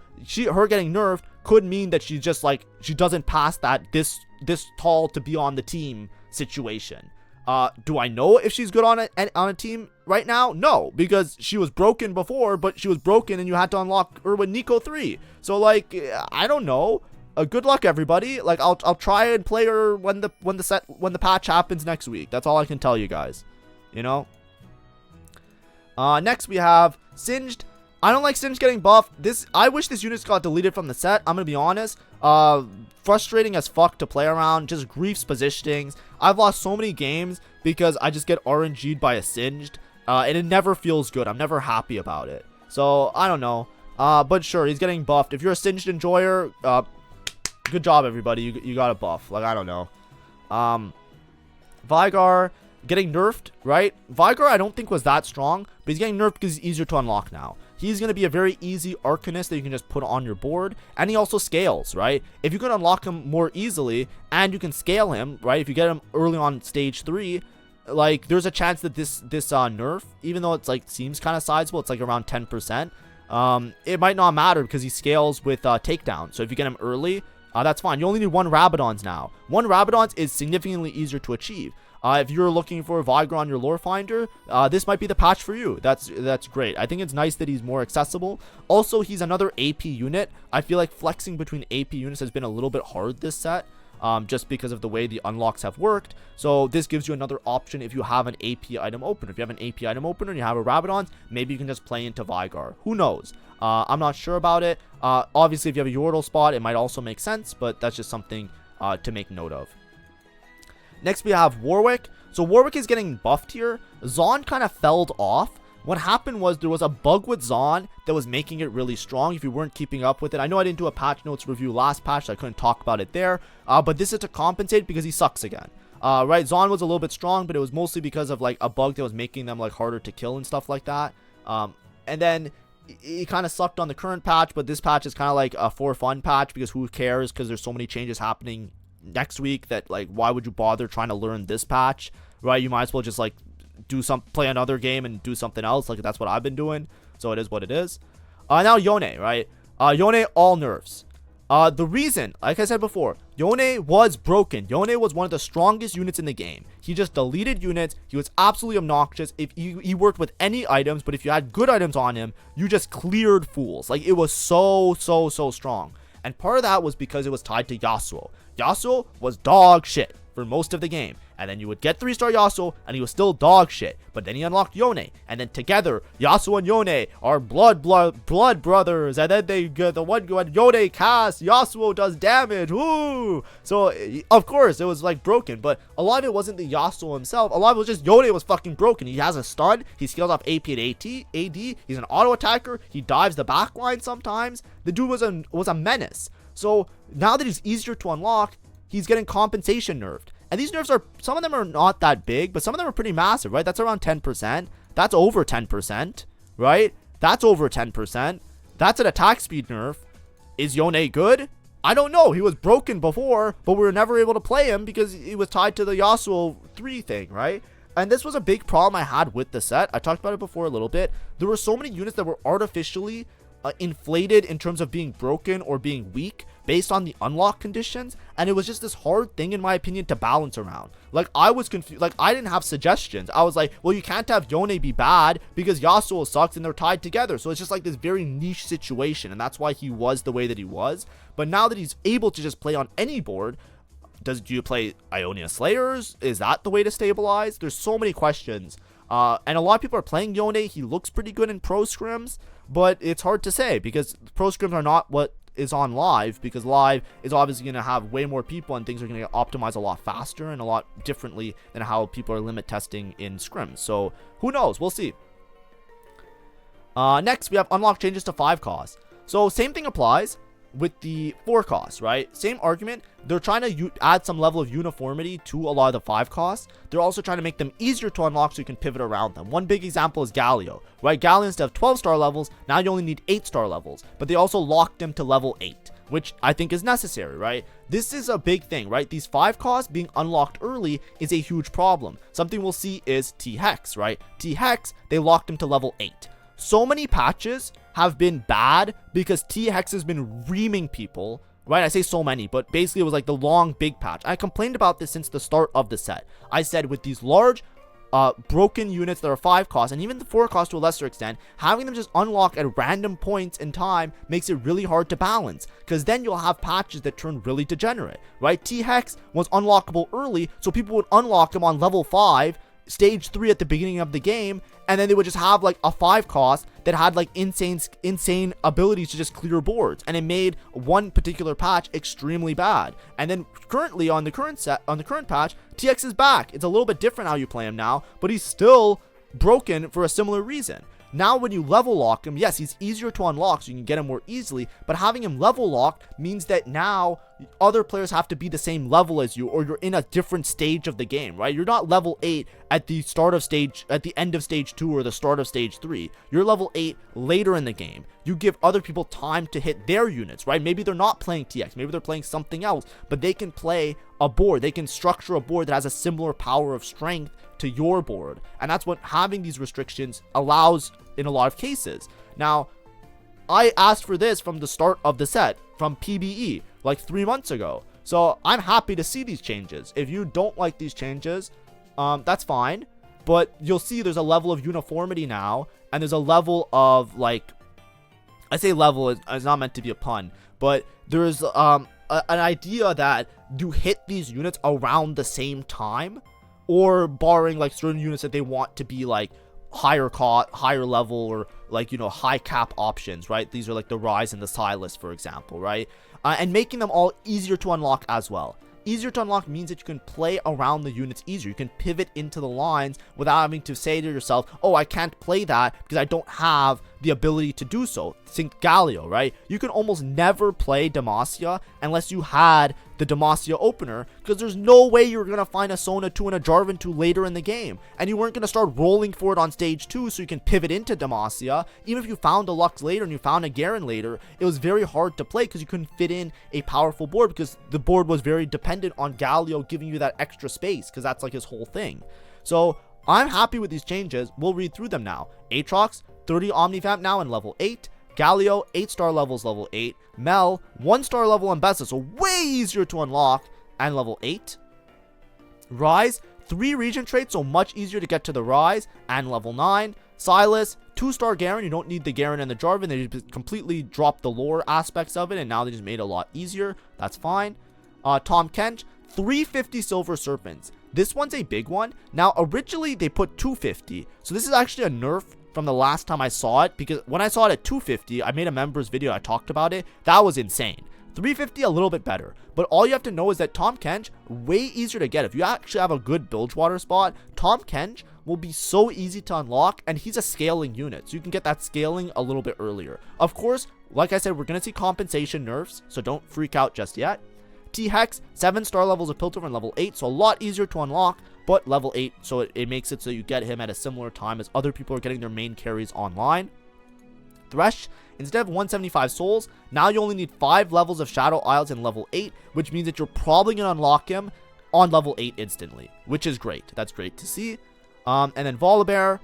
her getting nerfed could mean that she just like, she doesn't pass that this tall to be on the team situation. Do I know if she's good on a team right now? No, because she was broken before, but she was broken and you had to unlock her with Nico 3. So like, I don't know. Good luck, everybody. Like, I'll try and play her when the patch happens next week. That's all I can tell you guys. You know. Next we have Singed. I don't like Singed getting buffed. I wish this unit got deleted from the set. I'm gonna be honest. Frustrating as fuck to play around. Just griefs positionings. I've lost so many games because I just get RNG'd by a Singed. And it never feels good. I'm never happy about it. So, I don't know. But sure, he's getting buffed. If you're a Singed enjoyer, good job, everybody. You got a buff. Like, I don't know. Vigar getting nerfed, right? Vigar I don't think was that strong, but he's getting nerfed because he's easier to unlock now. He's going to be a very easy Arcanist that you can just put on your board, and he also scales, right? If you can unlock him more easily, and you can scale him, right? If you get him early on stage 3, like, there's a chance that this nerf, even though it's like seems kind of sizable, it's like around 10%, it might not matter because he scales with takedown. So if you get him early, that's fine. You only need 1 Rabadons now. 1 Rabadons is significantly easier to achieve. If you're looking for Viger on your lore finder, this might be the patch for you. That's great. I think it's nice that he's more accessible. Also, he's another AP unit. I feel like flexing between AP units has been a little bit hard this set. Just because of the way the unlocks have worked. So this gives you another option if you have an AP item opener. If you have an AP item opener and you have a Rabadon, maybe you can just play into Vigar. Who knows? I'm not sure about it. Obviously, if you have a Yordle spot, it might also make sense, but that's just something to make note of. Next, we have Warwick. So Warwick is getting buffed here. Zon kind of fell off. What happened was there was a bug with Zon that was making it really strong if you weren't keeping up with it. I know I didn't do a patch notes review last patch, so I couldn't talk about it there. But this is to compensate because he sucks again. Right, Zon was a little bit strong, but it was mostly because of like a bug that was making them like harder to kill and stuff like that. And then he kind of sucked on the current patch, but this patch is kind of like a for fun patch because who cares, because there's so many changes happening next week that like why would you bother trying to learn this patch, right? You might as well just like play another game and do something else. Like that's what I've been doing, so it is what it is. Now Yone, right? Yone all nerfs. The reason, like I said before, Yone was broken. Yone was one of the strongest units in the game. He just deleted units. He was absolutely obnoxious. If he worked with any items, but if you had good items on him, you just cleared fools. Like it was so strong. And part of that was because it was tied to Yasuo. Yasuo was dog shit for most of the game. And then you would get 3-star Yasuo, and he was still dog shit. But then he unlocked Yone, and then together, Yasuo and Yone are blood brothers. And then they get the one when Yone casts, Yasuo does damage. Woo! So of course it was like broken, but a lot of it wasn't the Yasuo himself. A lot of it was just Yone was fucking broken. He has a stun. He scales off AP and AD. He's an auto attacker. He dives the backline sometimes. The dude was a menace. So now that he's easier to unlock, he's getting compensation nerfed. And these nerfs are, some of them are not that big, but some of them are pretty massive, right? That's around 10%. That's over 10%, right? That's over 10%. That's an attack speed nerf. Is Yone good? I don't know. He was broken before, but we were never able to play him because he was tied to the Yasuo 3 thing, right? And this was a big problem I had with the set. I talked about it before a little bit. There were so many units that were artificially inflated in terms of being broken or being weak based on the unlock conditions, and it was just this hard thing in my opinion to balance around. Like I was confused. Like I didn't have suggestions. I was like, well, you can't have Yone be bad because Yasuo sucks and they're tied together. So it's just like this very niche situation, and that's why he was the way that he was. But now that he's able to just play on any board, do you play Ionia Slayers? Is that the way to stabilize? There's so many questions. And a lot of people are playing Yone. He looks pretty good in pro scrims, but it's hard to say because pro scrims are not what is on live, because live is obviously going to have way more people and things are going to get optimized a lot faster and a lot differently than how people are limit testing in scrims. So who knows? We'll see. Next, we have unlock changes to 5 costs. So same thing applies with the 4 costs, right? Same argument. They're trying to add some level of uniformity to a lot of the 5 costs. They're also trying to make them easier to unlock so you can pivot around them. One big example is Galio, right? Galio, instead of 12-star levels, now you only need 8-star levels, but they also locked them to level 8, which I think is necessary, right? This is a big thing, right? These 5 costs being unlocked early is a huge problem. Something we'll see is T-Hex, right? T-Hex, they locked him to level 8. So many patches have been bad because T-Hex has been reaming people, right? I say so many, but basically it was like the long big patch. I complained about this since the start of the set. I said with these large broken units that are 5 costs and even the 4 costs to a lesser extent, having them just unlock at random points in time makes it really hard to balance, because then you'll have patches that turn really degenerate, right? T-Hex was unlockable early, so people would unlock him on level 5, stage 3 at the beginning of the game, and then they would just have like a 5 cost that had like insane abilities to just clear boards, and it made one particular patch extremely bad. And then currently on the current patch, TX is back. It's a little bit different how you play him now, but he's still broken for a similar reason. Now when you level lock him, yes, he's easier to unlock, so you can get him more easily, but having him level locked means that now other players have to be the same level as you, or you're in a different stage of the game, right? You're not level 8 at the end of stage 2 or the start of stage 3. You're level 8 later in the game. You give other people time to hit their units, right? Maybe they're not playing TX, maybe they're playing something else, but they can play a board. They can structure a board that has a similar power of strength to your board, and that's what having these restrictions allows in a lot of cases. Now, I asked for this from the start of the set, from PBE, like 3 months ago. So I'm happy to see these changes. If you don't like these changes, that's fine. But you'll see there's a level of uniformity now, and there's a level of, like, I say level is not meant to be a pun, but there's an idea that you hit these units around the same time, or barring like certain units that they want to be like higher level, or like, you know, high cap options, right? These are like the Rise and the Silas, for example, right? And making them all easier to unlock as well. Easier to unlock means that you can play around the units easier. You can pivot into the lines without having to say to yourself, oh, I can't play that because I don't have the ability to do so. Think Galio, right? You can almost never play Demacia unless you had the Demacia opener, because there's no way you're going to find a Sona 2 and a Jarvan 2 later in the game. And you weren't going to start rolling for it on stage 2 so you can pivot into Demacia. Even if you found a Lux later and you found a Garen later, it was very hard to play because you couldn't fit in a powerful board, because the board was very dependent on Galio giving you that extra space, because that's like his whole thing. So I'm happy with these changes. We'll read through them now. Aatrox, 30 Omnivamp now and level 8. Galio, 8-star levels, level 8. Mel, 1-star level on Bessa, so way easier to unlock, and level 8. Rise, 3 region traits, so much easier to get to the Rise, and level 9. Silas, 2-star Garen, you don't need the Garen and the Jarvan, they just completely dropped the lore aspects of it, and now they just made it a lot easier, that's fine. Tom Kench, 350 Silver Serpents. This one's a big one. Now, originally, they put 250, so this is actually a nerf from the last time I saw it, because when I saw it at 250, I made a members video, I talked about it. That was insane. 350, a little bit better, but all you have to know is that Tom Kench, way easier to get. If you actually have a good Bilgewater spot, Tom Kench will be so easy to unlock, and he's a scaling unit, so you can get that scaling a little bit earlier. Of course, like I said, we're gonna see compensation nerfs, so don't freak out just yet. T-Hex, 7-star levels of Piltover and level 8, so a lot easier to unlock, but level 8, so it makes it so you get him at a similar time as other people are getting their main carries online. Thresh, instead of 175 souls, now you only need 5 levels of Shadow Isles in level 8, which means that you're probably going to unlock him on level 8 instantly, which is great. That's great to see. And then Volibear,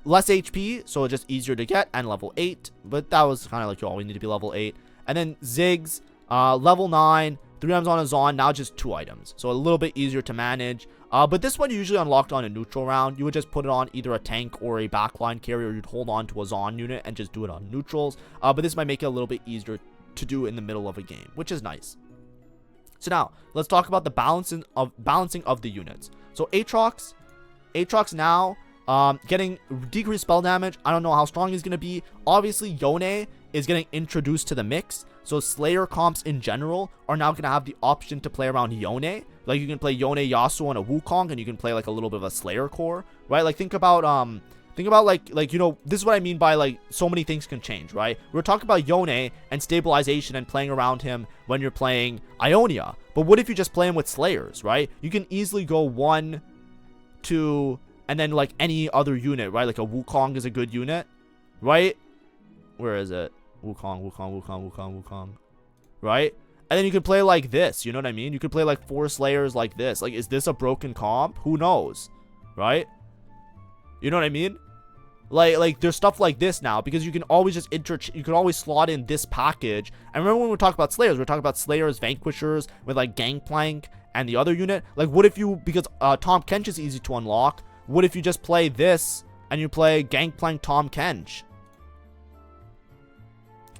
less HP, so just easier to get, and level 8, but that was kind of like, all we need to be level 8. And then Ziggs, level 9, 3 items on a Zon, now just 2 items. So a little bit easier to manage. But this one usually unlocked on a neutral round. You would just put it on either a tank or a backline carrier. You'd hold on to a Zon unit and just do it on neutrals. But this might make it a little bit easier to do in the middle of a game, which is nice. So now, let's talk about the balancing of the units. So Aatrox now, getting decreased spell damage. I don't know how strong he's going to be. Obviously, Yone is getting introduced to the mix. So Slayer comps in general are now going to have the option to play around Yone. Like, you can play Yone Yasuo on a Wukong, and you can play like a little bit of a Slayer core, right? Like, think about like, you know, this is what I mean by like so many things can change, right? We're talking about Yone and stabilization and playing around him when you're playing Ionia. But what if you just play him with Slayers, right? You can easily go 1, 2, and then like any other unit, right? Like a Wukong is a good unit, right? Where is it? Wukong, right? And then you could play like this, you know what I mean? You could play like 4 Slayers like this. Like, is this a broken comp? Who knows, right? You know what I mean? Like there's stuff like this now, because you can always just you can always slot in this package. And remember when we talk about Slayers, we're talking about Slayers, Vanquishers with like Gangplank and the other unit. Like, what if you, because Tom Kench is easy to unlock, what if you just play this and you play Gangplank Tom Kench?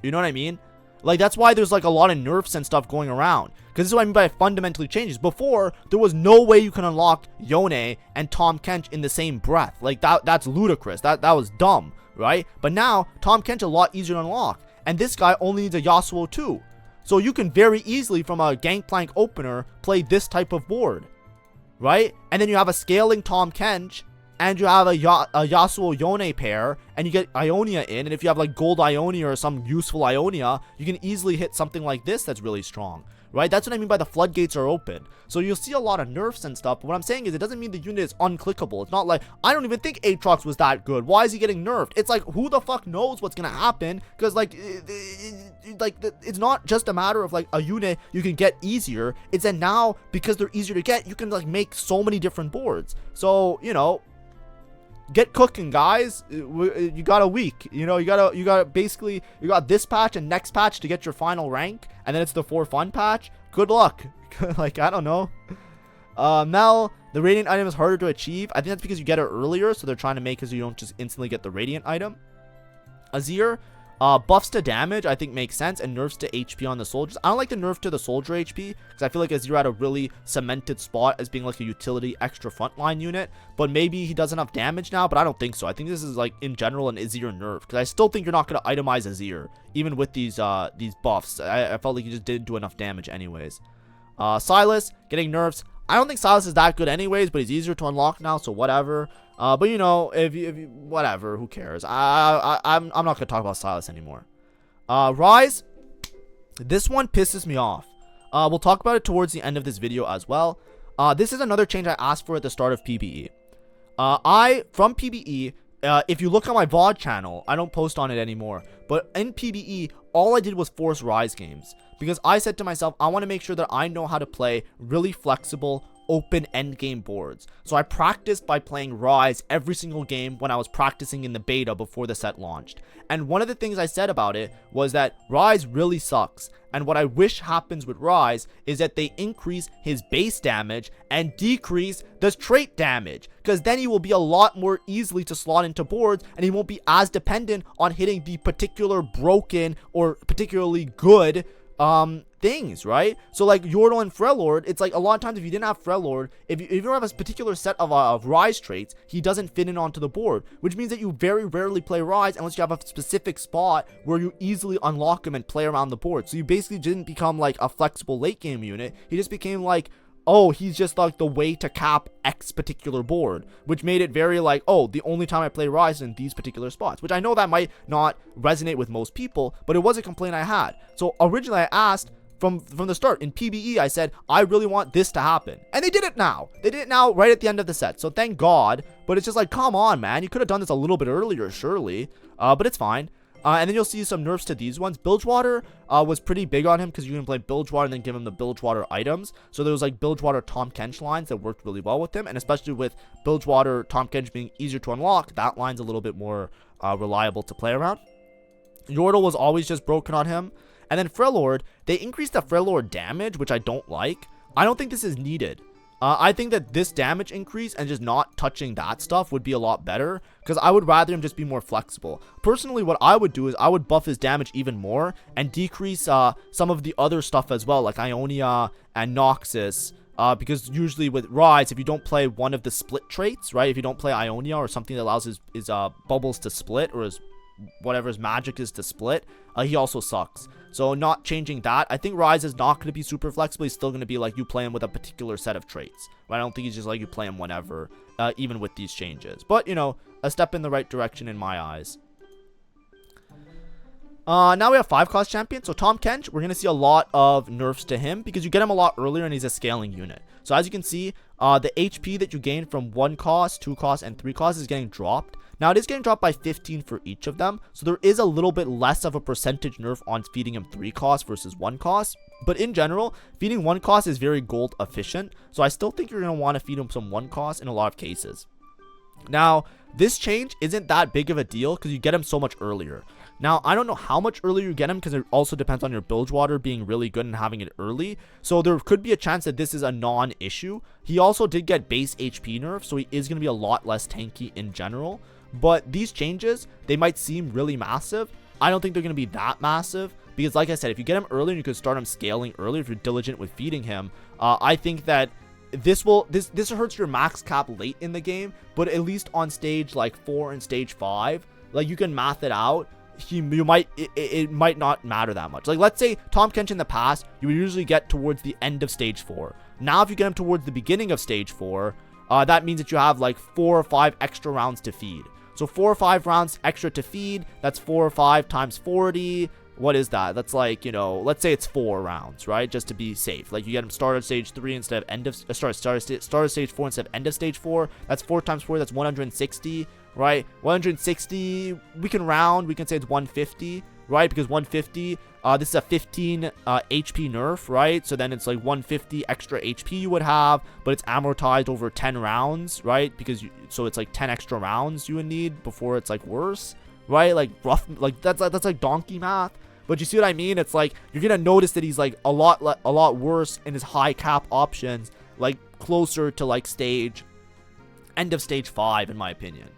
You know what I mean? Like, that's why there's like a lot of nerfs and stuff going around, because this is what I mean by fundamentally changes. Before, there was no way you can unlock Yone and Tom Kench in the same breath. Like, that's ludicrous. That was dumb, right? But now Tom Kench a lot easier to unlock, and this guy only needs a Yasuo too. So you can very easily, from a Gangplank opener, play this type of board, right? And then you have a scaling Tom Kench, and you have a Yasuo Yone pair, and you get Ionia in, and if you have like gold Ionia or some useful Ionia, you can easily hit something like this that's really strong, right? That's what I mean by the floodgates are open. So you'll see a lot of nerfs and stuff, but what I'm saying is it doesn't mean the unit is unclickable. It's not like, I don't even think Aatrox was that good. Why is he getting nerfed? It's like, who the fuck knows what's gonna happen? Because like, it's not just a matter of like a unit you can get easier. It's that now, because they're easier to get, you can like make so many different boards. So, you know, get cooking, guys. You got a week. You know, you got basically, you got this patch and next patch to get your final rank, and then it's the for fun patch. Good luck. Like, I don't know. Mel, the radiant item is harder to achieve. I think that's because you get it earlier, so they're trying to make it so you don't just instantly get the radiant item. Azir, buffs to damage, I think makes sense, and nerfs to HP on the soldiers. I don't like the nerf to the soldier HP, because I feel like Azir had a really cemented spot as being like a utility extra frontline unit, but maybe he does enough damage now, but I don't think so. I think this is like, in general, an Azir nerf, because I still think you're not going to itemize Azir, even with these buffs. I felt like he just didn't do enough damage anyways. Silas, getting nerfs. I don't think Silas is that good anyways, but he's easier to unlock now, so whatever. But you know, if you whatever, who cares? I'm not gonna talk about Silas anymore. Rise, this one pisses me off. We'll talk about it towards the end of this video as well. This is another change I asked for at the start of PBE. From PBE, if you look on my VOD channel, I don't post on it anymore, but in PBE, all I did was force Rise games, because I said to myself, I want to make sure that I know how to play really flexible, open endgame boards. So I practiced by playing Rise every single game when I was practicing in the beta before the set launched. And one of the things I said about it was that Rise really sucks. And what I wish happens with Rise is that they increase his base damage and decrease the trait damage, because then he will be a lot more easily to slot into boards, and he won't be as dependent on hitting the particular broken or particularly good things, right? So like Yordle and Freljord, it's like a lot of times if you didn't have Freljord, if you don't have a particular set of Rise traits, he doesn't fit in onto the board, which means that you very rarely play Rise unless you have a specific spot where you easily unlock him and play around the board. So you basically didn't become like a flexible late game unit. He just became like, oh, he's just like the way to cap X particular board, which made it very like, oh, the only time I play Rise is in these particular spots, which I know that might not resonate with most people, but it was a complaint I had. So originally I asked from the start in PBE, I said, I really want this to happen, and they did it now. They did it now right at the end of the set, so thank God. But it's just like, come on, man, you could have done this a little bit earlier, surely. But it's fine. And then you'll see some nerfs to these ones. Bilgewater was pretty big on him, because you can play Bilgewater and then give him the Bilgewater items. So there was like Bilgewater Tahm Kench lines that worked really well with him, and especially with Bilgewater Tahm Kench being easier to unlock, that line's a little bit more reliable to play around. Yordle was always just broken on him. And then Freljord, they increased the Freljord damage, which I don't like. I don't think this is needed. I think that this damage increase and just not touching that stuff would be a lot better, because I would rather him just be more flexible. Personally, what I would do is I would buff his damage even more and decrease some of the other stuff as well, like Ionia and Noxus, because usually with Rise, if you don't play one of the split traits, right, if you don't play Ionia or something that allows his bubbles to split, or his whatever his magic is to split, he also sucks. So not changing that, I think Rise is not going to be super flexible. He's still going to be like you play him with a particular set of traits, but I don't think he's just like you play him whenever, even with these changes. But you know, a step in the right direction in my eyes. Now we have 5-cost champion. So Tahm Kench, we're going to see a lot of nerfs to him, because you get him a lot earlier and he's a scaling unit. So as you can see, the HP that you gain from 1 cost, 2 cost, and 3 cost is getting dropped. Now it is getting dropped by 15 for each of them, so there is a little bit less of a percentage nerf on feeding him 3 cost versus 1 cost. But in general, feeding 1 cost is very gold efficient, so I still think you're going to want to feed him some 1 cost in a lot of cases. Now, this change isn't that big of a deal because you get him so much earlier. Now, I don't know how much earlier you get him, because it also depends on your Bilgewater being really good and having it early. So there could be a chance that this is a non-issue. He also did get base HP nerf, so he is going to be a lot less tanky in general. But these changes, they might seem really massive. I don't think they're going to be that massive, because like I said, if you get him early and you can start him scaling early, if you're diligent with feeding him, I think that this hurts your max cap late in the game, but at least on stage like 4 and stage 5, like you can math it out. It might not matter that much. Like let's say Tahm Kench in the past, you would usually get towards the end of stage 4. Now if you get him towards the beginning of stage 4, that means that you have like 4 or 5 extra rounds to feed. So 4 or 5 rounds extra to feed, that's 4 or 5 times 40. What is that? That's like, you know, let's say it's 4 rounds, right? Just to be safe. Like you get him start at stage 3 instead of end of start at stage 4 instead of end of stage 4. That's 4 times 4, that's 160, right? 160, we can round, we can say it's 150, right? Because 150, this is a 15 HP nerf, right? So then it's like 150 extra HP you would have, but it's amortized over 10 rounds, right? Because so it's like 10 extra rounds you would need before it's like worse, right? Like rough, like that's like donkey math. But you see what I mean? It's like you're gonna notice that he's like a lot worse in his high cap options, like closer to like end of stage 5 in my opinion.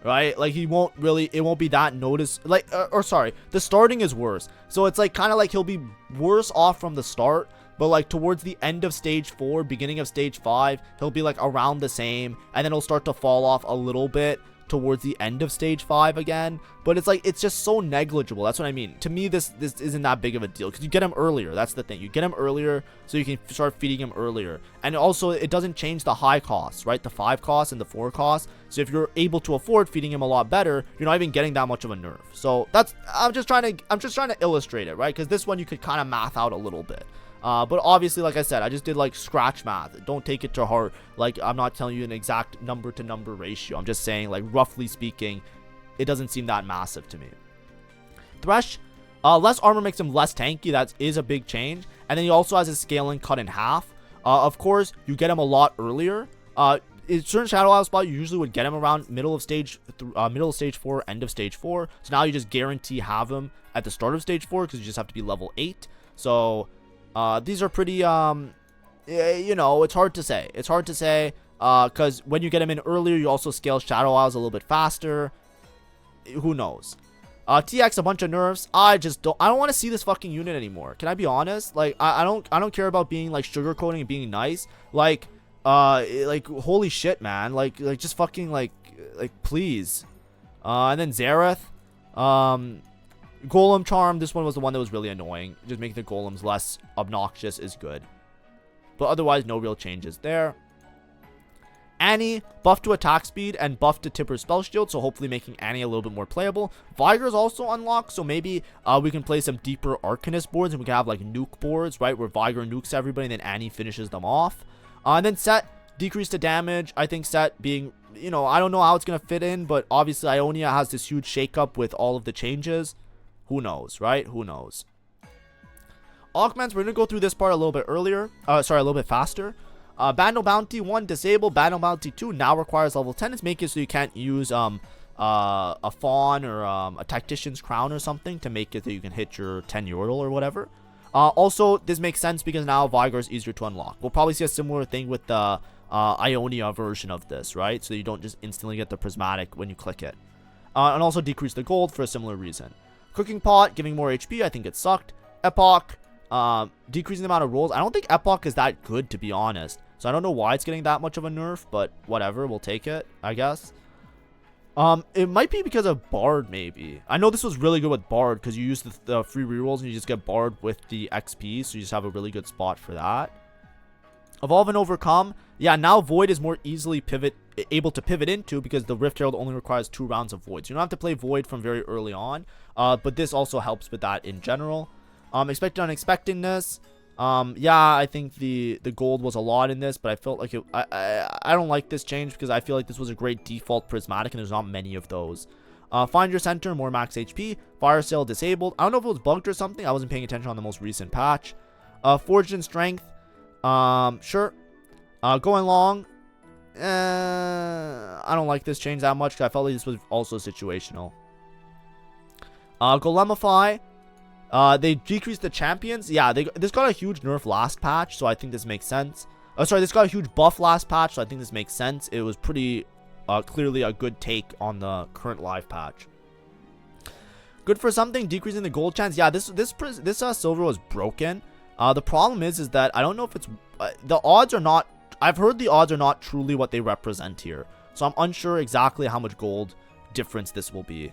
Right, like it won't be that noticed, like or sorry, the starting is worse, so it's like kind of like he'll be worse off from the start, but like towards the end of stage 4, beginning of stage 5, he'll be like around the same, and then he'll start to fall off a little bit towards the end of stage 5 again. But it's like it's just so negligible. That's what I mean. To me, this isn't that big of a deal because you get him earlier. That's the thing, you get him earlier so you can start feeding him earlier. And also it doesn't change the high costs, right? The 5 costs and the 4 costs. So if you're able to afford feeding him a lot better, you're not even getting that much of a nerf. So that's I'm just trying to illustrate it, right? Because this one you could kind of math out a little bit. But obviously, like I said, I just did like scratch math. Don't take it to heart. Like, I'm not telling you an exact number to number ratio. I'm just saying, like, roughly speaking, it doesn't seem that massive to me. Thresh, less armor makes him less tanky. That is a big change. And then he also has his scaling cut in half. Of course, you get him a lot earlier. In certain Shadow Isle spot, you usually would get him around middle of stage 4, end of stage 4. So now you just guarantee have him at the start of stage 4 because you just have to be level 8. So these are pretty, you know, it's hard to say. It's hard to say because when you get him in earlier, you also scale Shadow Isles a little bit faster. Who knows? TX, a bunch of nerfs. I don't want to see this fucking unit anymore. Can I be honest? Like, I don't care about being like sugarcoating and being nice. Like holy shit, man. Like just fucking like please. And then Zareth, Golem Charm. This one was the one that was really annoying. Just making the golems less obnoxious is good. But otherwise, no real changes there. Annie, buff to attack speed and buff to Tipper's spell shield, so hopefully making Annie a little bit more playable. Viger is also unlocked, so maybe we can play some deeper Arcanist boards and we can have like nuke boards, right, where Viger nukes everybody and then Annie finishes them off. And then Set, decrease to damage. I think Set being, you know, I don't know how it's going to fit in, but obviously Ionia has this huge shakeup with all of the changes. Who knows, right? Who knows? Augments, we're going to go through this part a little bit earlier. A little bit faster. Battle Bounty 1 disabled. Battle Bounty 2 now requires level 10. It's making it so you can't use a Fawn or a Tactician's Crown or something to make it that you can hit your 10 Yordle or whatever. Also, this makes sense because now Vigar is easier to unlock. We'll probably see a similar thing with the Ionia version of this, right? So you don't just instantly get the Prismatic when you click it. And also decrease the gold for a similar reason. Cooking Pot, giving more HP. I think it sucked. Epoch, decreasing the amount of rolls. I don't think Epoch is that good, to be honest. So I don't know why it's getting that much of a nerf, but whatever, we'll take it, I guess. It might be because of Bard, maybe. I know this was really good with Bard because you use the free rerolls and you just get Bard with the XP, so you just have a really good spot for that. Evolve and Overcome. Yeah, now Void is more easily able to pivot into because the Rift Herald only requires 2 rounds of Void. So you don't have to play Void from very early on, but this also helps with that in general. Expected Unexpectedness. Yeah, I think the gold was a lot in this, but I felt like I don't like this change because I feel like this was a great default prismatic and there's not many of those. Find Your Center, more max HP. Fire Sale disabled. I don't know if it was bugged or something. I wasn't paying attention on the most recent patch. Forged in Strength. Sure. Going long. I don't like this change that much because I felt like this was also situational. Golemify. They decreased the champions. Yeah, this got a huge nerf last patch, so I think this makes sense. This got a huge buff last patch, so I think this makes sense. It was pretty clearly a good take on the current live patch. Good for something, decreasing the gold chance. Yeah, this silver was broken. The problem is that I don't know if it's the odds are not. I've heard the odds are not truly what they represent here, so I'm unsure exactly how much gold difference this will be.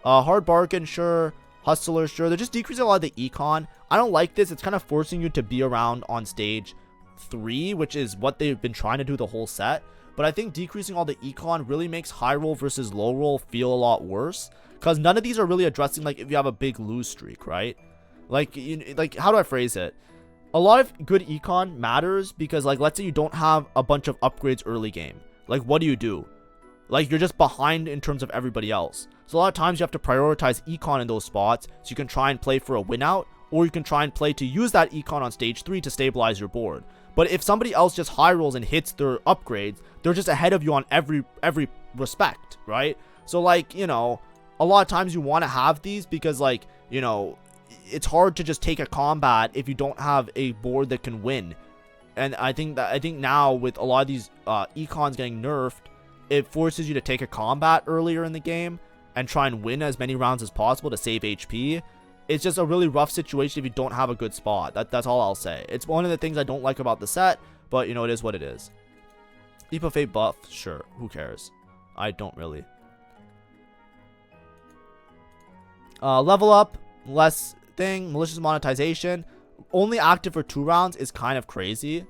Hard bargain, sure. Hustler, sure. They're just decreasing a lot of the econ. I don't like this. It's kind of forcing you to be around on stage 3, which is what they've been trying to do the whole set. But I think decreasing all the econ really makes high roll versus low roll feel a lot worse. Because none of these are really addressing, like, if you have a big lose streak, right? Like, how do I phrase it? A lot of good econ matters because, like, let's say you don't have a bunch of upgrades early game. Like, what do you do? Like, you're just behind in terms of everybody else. So a lot of times you have to prioritize econ in those spots, so you can try and play for a win out, or you can try and play to use that econ on stage 3 to stabilize your board. But if somebody else just high rolls and hits their upgrades, they're just ahead of you on every respect, right? So, like, you know, a lot of times you want to have these because, like, you know, it's hard to just take a combat if you don't have a board that can win. And I think now with a lot of these econs getting nerfed, it forces you to take a combat earlier in the game and try and win as many rounds as possible to save HP. It's just a really rough situation if you don't have a good spot. That's all I'll say. It's one of the things I don't like about the set, but, you know, it is what it is. Leap of Fate buff, sure, who cares? I don't really. Level up, less thing, malicious monetization, only active for 2 rounds is kind of crazy.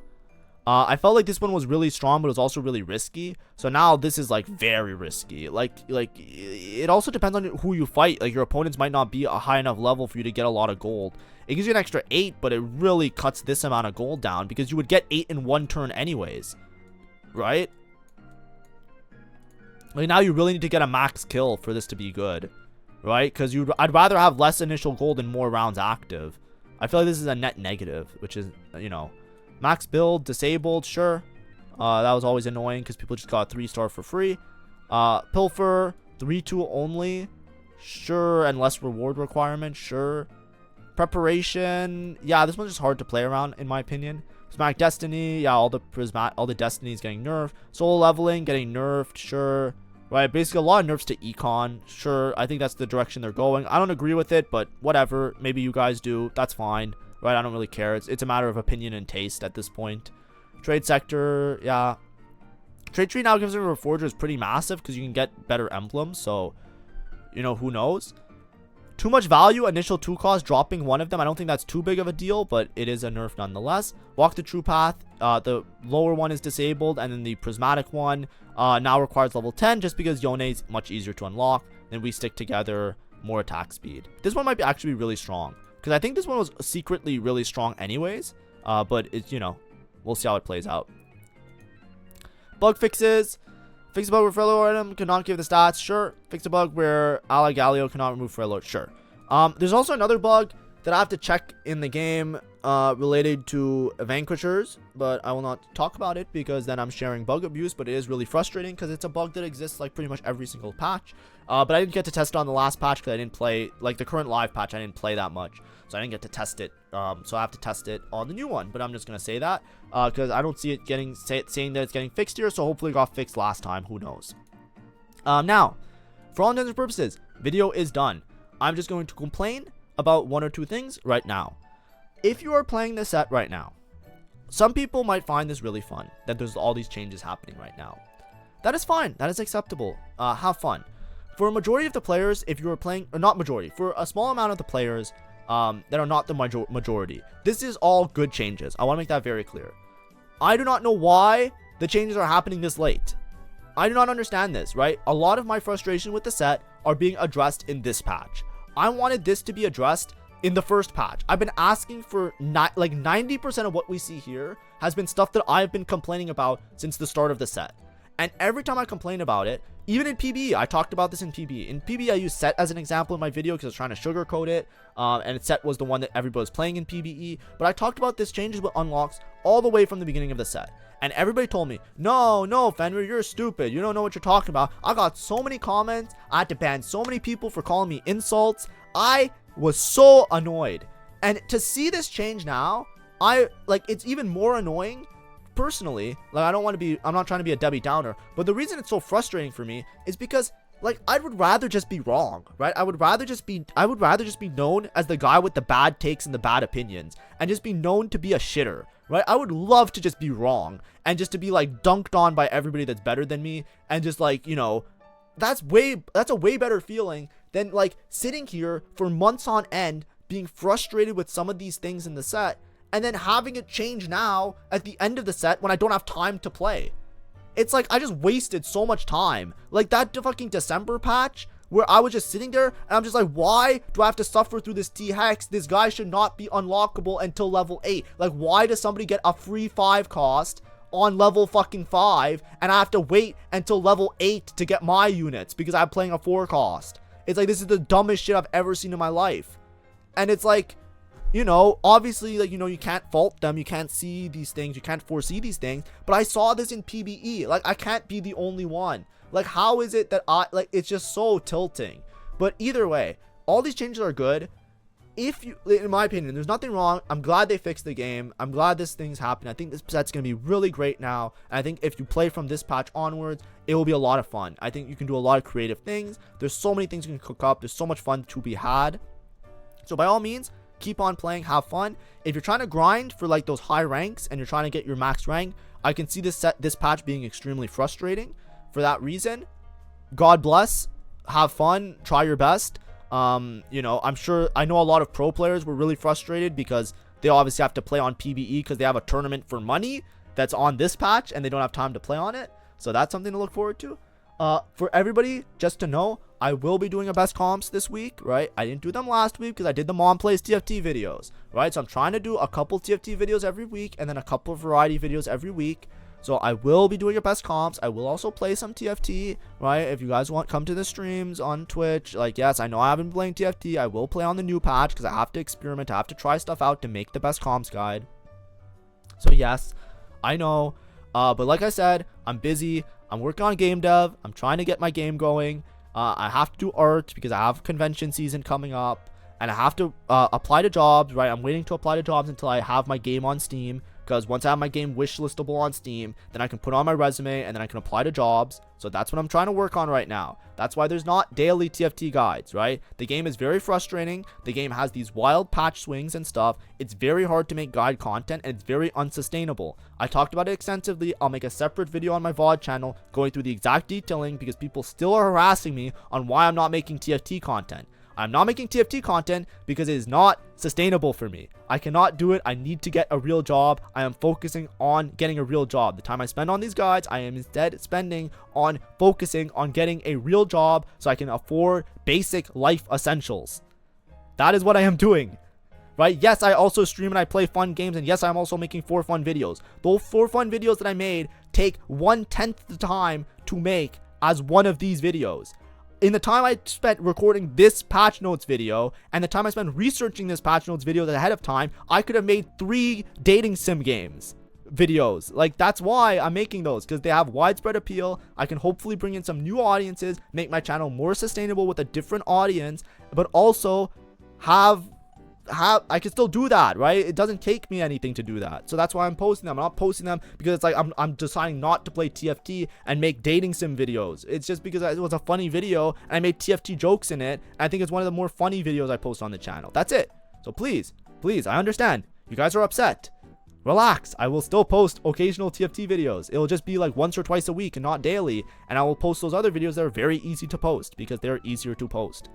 I felt like this one was really strong, but it was also really risky. So now this is, like, very risky. Like it also depends on who you fight. Like, your opponents might not be a high enough level for you to get a lot of gold. It gives you an extra 8, but it really cuts this amount of gold down because you would get 8 in 1 turn anyways, right? Like, now you really need to get a max kill for this to be good, right? Because I'd rather have less initial gold and more rounds active. I feel like this is a net negative, which is, you know, max build disabled, sure. That was always annoying because people just got 3-star for free. Pilfer 3-2 only, sure, and less reward requirement, sure. Preparation, yeah, this one's just hard to play around in my opinion. Prismatic Destiny, yeah, all the Destinies getting nerfed. Soul leveling getting nerfed, sure. Right, basically a lot of nerfs to econ, sure. I think that's the direction they're going. I don't agree with it, but whatever. Maybe you guys do. That's fine. Right, I don't really care. It's a matter of opinion and taste at this point. Trade sector, yeah. Trade tree now gives them a Reforger is pretty massive because you can get better emblems. So, you know, who knows? Too much value, initial 2 cost, dropping one of them. I don't think that's too big of a deal, but it is a nerf nonetheless. Walk the True Path, the lower one is disabled, and then the Prismatic one now requires level 10 just because Yone is much easier to unlock. Then we stick together, more attack speed. This one might be actually really strong because I think this one was secretly really strong anyways, but it's, you know, we'll see how it plays out. Bug fixes. Fix a bug where Frello item cannot give the stats, sure. Fix a bug where Ala Galio cannot remove Frello, sure. There's also another bug that I have to check in the game related to Vanquishers, but I will not talk about it because then I'm sharing bug abuse, but it is really frustrating because it's a bug that exists like pretty much every single patch. But I didn't get to test it on the last patch because I didn't play, like the current live patch, I didn't play that much. So I didn't get to test it. So I have to test it on the new one, but I'm just going to say that because I don't see it getting, saying that it's getting fixed here. So hopefully it got fixed last time. Who knows? Now, for all intents and purposes, video is done. I'm just going to complain about 1 or 2 things right now. If you are playing this set right now, some people might find this really fun, that there's all these changes happening right now. That is fine. That is acceptable. Have fun. For a majority of the players, if you are playing, or not majority, for a small amount of the players that are not the majority, this is all good changes. I want to make that very clear. I do not know why the changes are happening this late. I do not understand this, right? A lot of my frustration with the set are being addressed in this patch. I wanted this to be addressed in the first patch. I've been asking for like 90% of what we see here has been stuff that I've been complaining about since the start of the set. And every time I complain about it, even in PBE, I talked about this in PBE. In PBE, I used set as an example in my video because I was trying to sugarcoat it. And set was the one that everybody was playing in PBE. But I talked about this changes with unlocks all the way from the beginning of the set. And everybody told me, no, Fenrir, you're stupid. You don't know what you're talking about. I got so many comments. I had to ban so many people for calling me insults. I was so annoyed. And to see this change now, it's even more annoying personally. Like, I'm not trying to be a Debbie Downer, but the reason it's so frustrating for me is because, like, I would rather just be wrong, right? I would rather just be known as the guy with the bad takes and the bad opinions and just be known to be a shitter, right? I would love to just be wrong and just to be like dunked on by everybody that's better than me and just like, you know, that's a way better feeling than like sitting here for months on end being frustrated with some of these things in the set and then having it change now at the end of the set when I don't have time to play. It's like I just wasted so much time. Like that fucking December patch where I was just sitting there and I'm just like, why do I have to suffer through this T-Hex? This guy should not be unlockable until level 8. Like, why does somebody get a free 5 cost on level fucking 5, and I have to wait until level 8 to get my units because I'm playing a 4 cost. It's like, this is the dumbest shit I've ever seen in my life. And it's like, you know, obviously, like, you know, you can't fault them, you can't see these things, you can't foresee these things, but I saw this in PBE. Like, I can't be the only one. Like, how is it that it's just so tilting. But either way, all these changes are good. If you, in my opinion, there's nothing wrong. I'm glad they fixed the game. I'm glad this thing's happened. I think this set's going to be really great now. And I think if you play from this patch onwards, it will be a lot of fun. I think you can do a lot of creative things. There's so many things you can cook up. There's so much fun to be had. So by all means, keep on playing, have fun. If you're trying to grind for like those high ranks and you're trying to get your max rank, I can see this patch being extremely frustrating for that reason. God bless, have fun, try your best. You know, I know a lot of pro players were really frustrated because they obviously have to play on PBE because they have a tournament for money that's on this patch and they don't have time to play on it. So that's something to look forward to. For everybody, just to know, I will be doing a best comps this week, right? I didn't do them last week because I did the Mom Plays TFT videos, right? So I'm trying to do a couple TFT videos every week and then a couple of variety videos every week. So I will be doing a best comps. I will also play some TFT, right? If you guys want, come to the streams on Twitch. Like, yes, I know I haven't been playing TFT. I will play on the new patch because I have to experiment. I have to try stuff out to make the best comps guide. So yes, I know. But like I said, I'm busy. I'm working on game dev. I'm trying to get my game going. I have to do art because I have convention season coming up. And I have to apply to jobs, right? I'm waiting to apply to jobs until I have my game on Steam. Because once I have my game wishlistable on Steam, then I can put on my resume and then I can apply to jobs. So that's what I'm trying to work on right now. That's why there's not daily TFT guides, right? The game is very frustrating. The game has these wild patch swings and stuff. It's very hard to make guide content and it's very unsustainable. I talked about it extensively. I'll make a separate video on my VOD channel going through the exact detailing because people still are harassing me on why I'm not making TFT content. I'm not making TFT content because it is not sustainable for me. I cannot do it. I need to get a real job. I am focusing on getting a real job. The time I spend on these guides, I am instead spending on focusing on getting a real job so I can afford basic life essentials. That is what I am doing. Right? Yes, I also stream and I play fun games, and yes, I'm also making 4 fun videos. Those 4 fun videos that I made take 1/10 the time to make as one of these videos. In the time I spent recording this patch notes video and the time I spent researching this patch notes video ahead of time, I could have made 3 dating sim games videos. Like, that's why I'm making those, because they have widespread appeal. I can hopefully bring in some new audiences, make my channel more sustainable with a different audience, but also I can still do that, right? It doesn't take me anything to do that. So that's why I'm posting them. I'm not posting them because it's like I'm deciding not to play TFT and make dating sim videos. It's just because it was a funny video and I made TFT jokes in it. And I think it's one of the more funny videos I post on the channel. That's it. So please, I understand. You guys are upset. Relax. I will still post occasional TFT videos. It'll just be like once or twice a week and not daily. And I will post those other videos that are very easy to post because they're easier to post.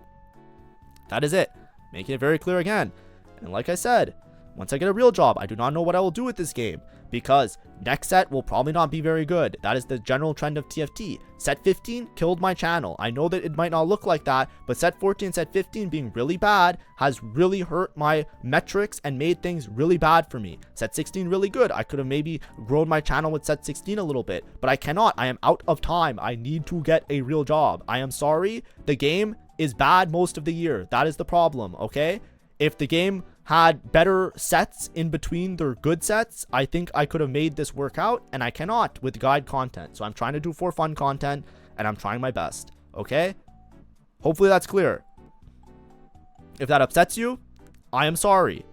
That is it. Making it very clear again. And like I said, once I get a real job, I do not know what I will do with this game because next set will probably not be very good. That is the general trend of TFT. Set 15 killed my channel. I know that it might not look like that, but set 14 and set 15 being really bad has really hurt my metrics and made things really bad for me. Set 16 really good. I could have maybe grown my channel with set 16 a little bit, but I cannot. I am out of time. I need to get a real job. I am sorry. The game is bad most of the year. That is the problem, okay? If the game had better sets in between their good sets, I think I could have made this work out, and I cannot with guide content. So I'm trying to do for fun content, and I'm trying my best, okay? Hopefully that's clear. If that upsets you, I am sorry.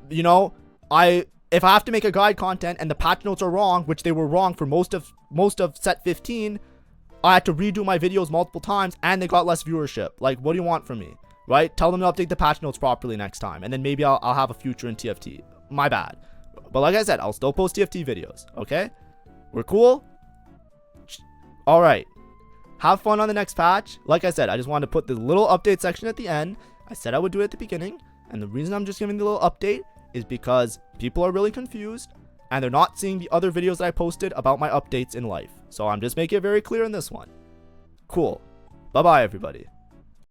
You know, if I have to make a guide content and the patch notes are wrong, which they were wrong for most of set 15, I had to redo my videos multiple times, and they got less viewership. Like, what do you want from me? Right? Tell them to update the patch notes properly next time. And then maybe I'll have a future in TFT. My bad. But like I said, I'll still post TFT videos. Okay? We're cool? Alright. Have fun on the next patch. Like I said, I just wanted to put the little update section at the end. I said I would do it at the beginning. And the reason I'm just giving the little update is because people are really confused. And they're not seeing the other videos that I posted about my updates in life. So I'm just making it very clear in this one. Cool. Bye-bye, everybody.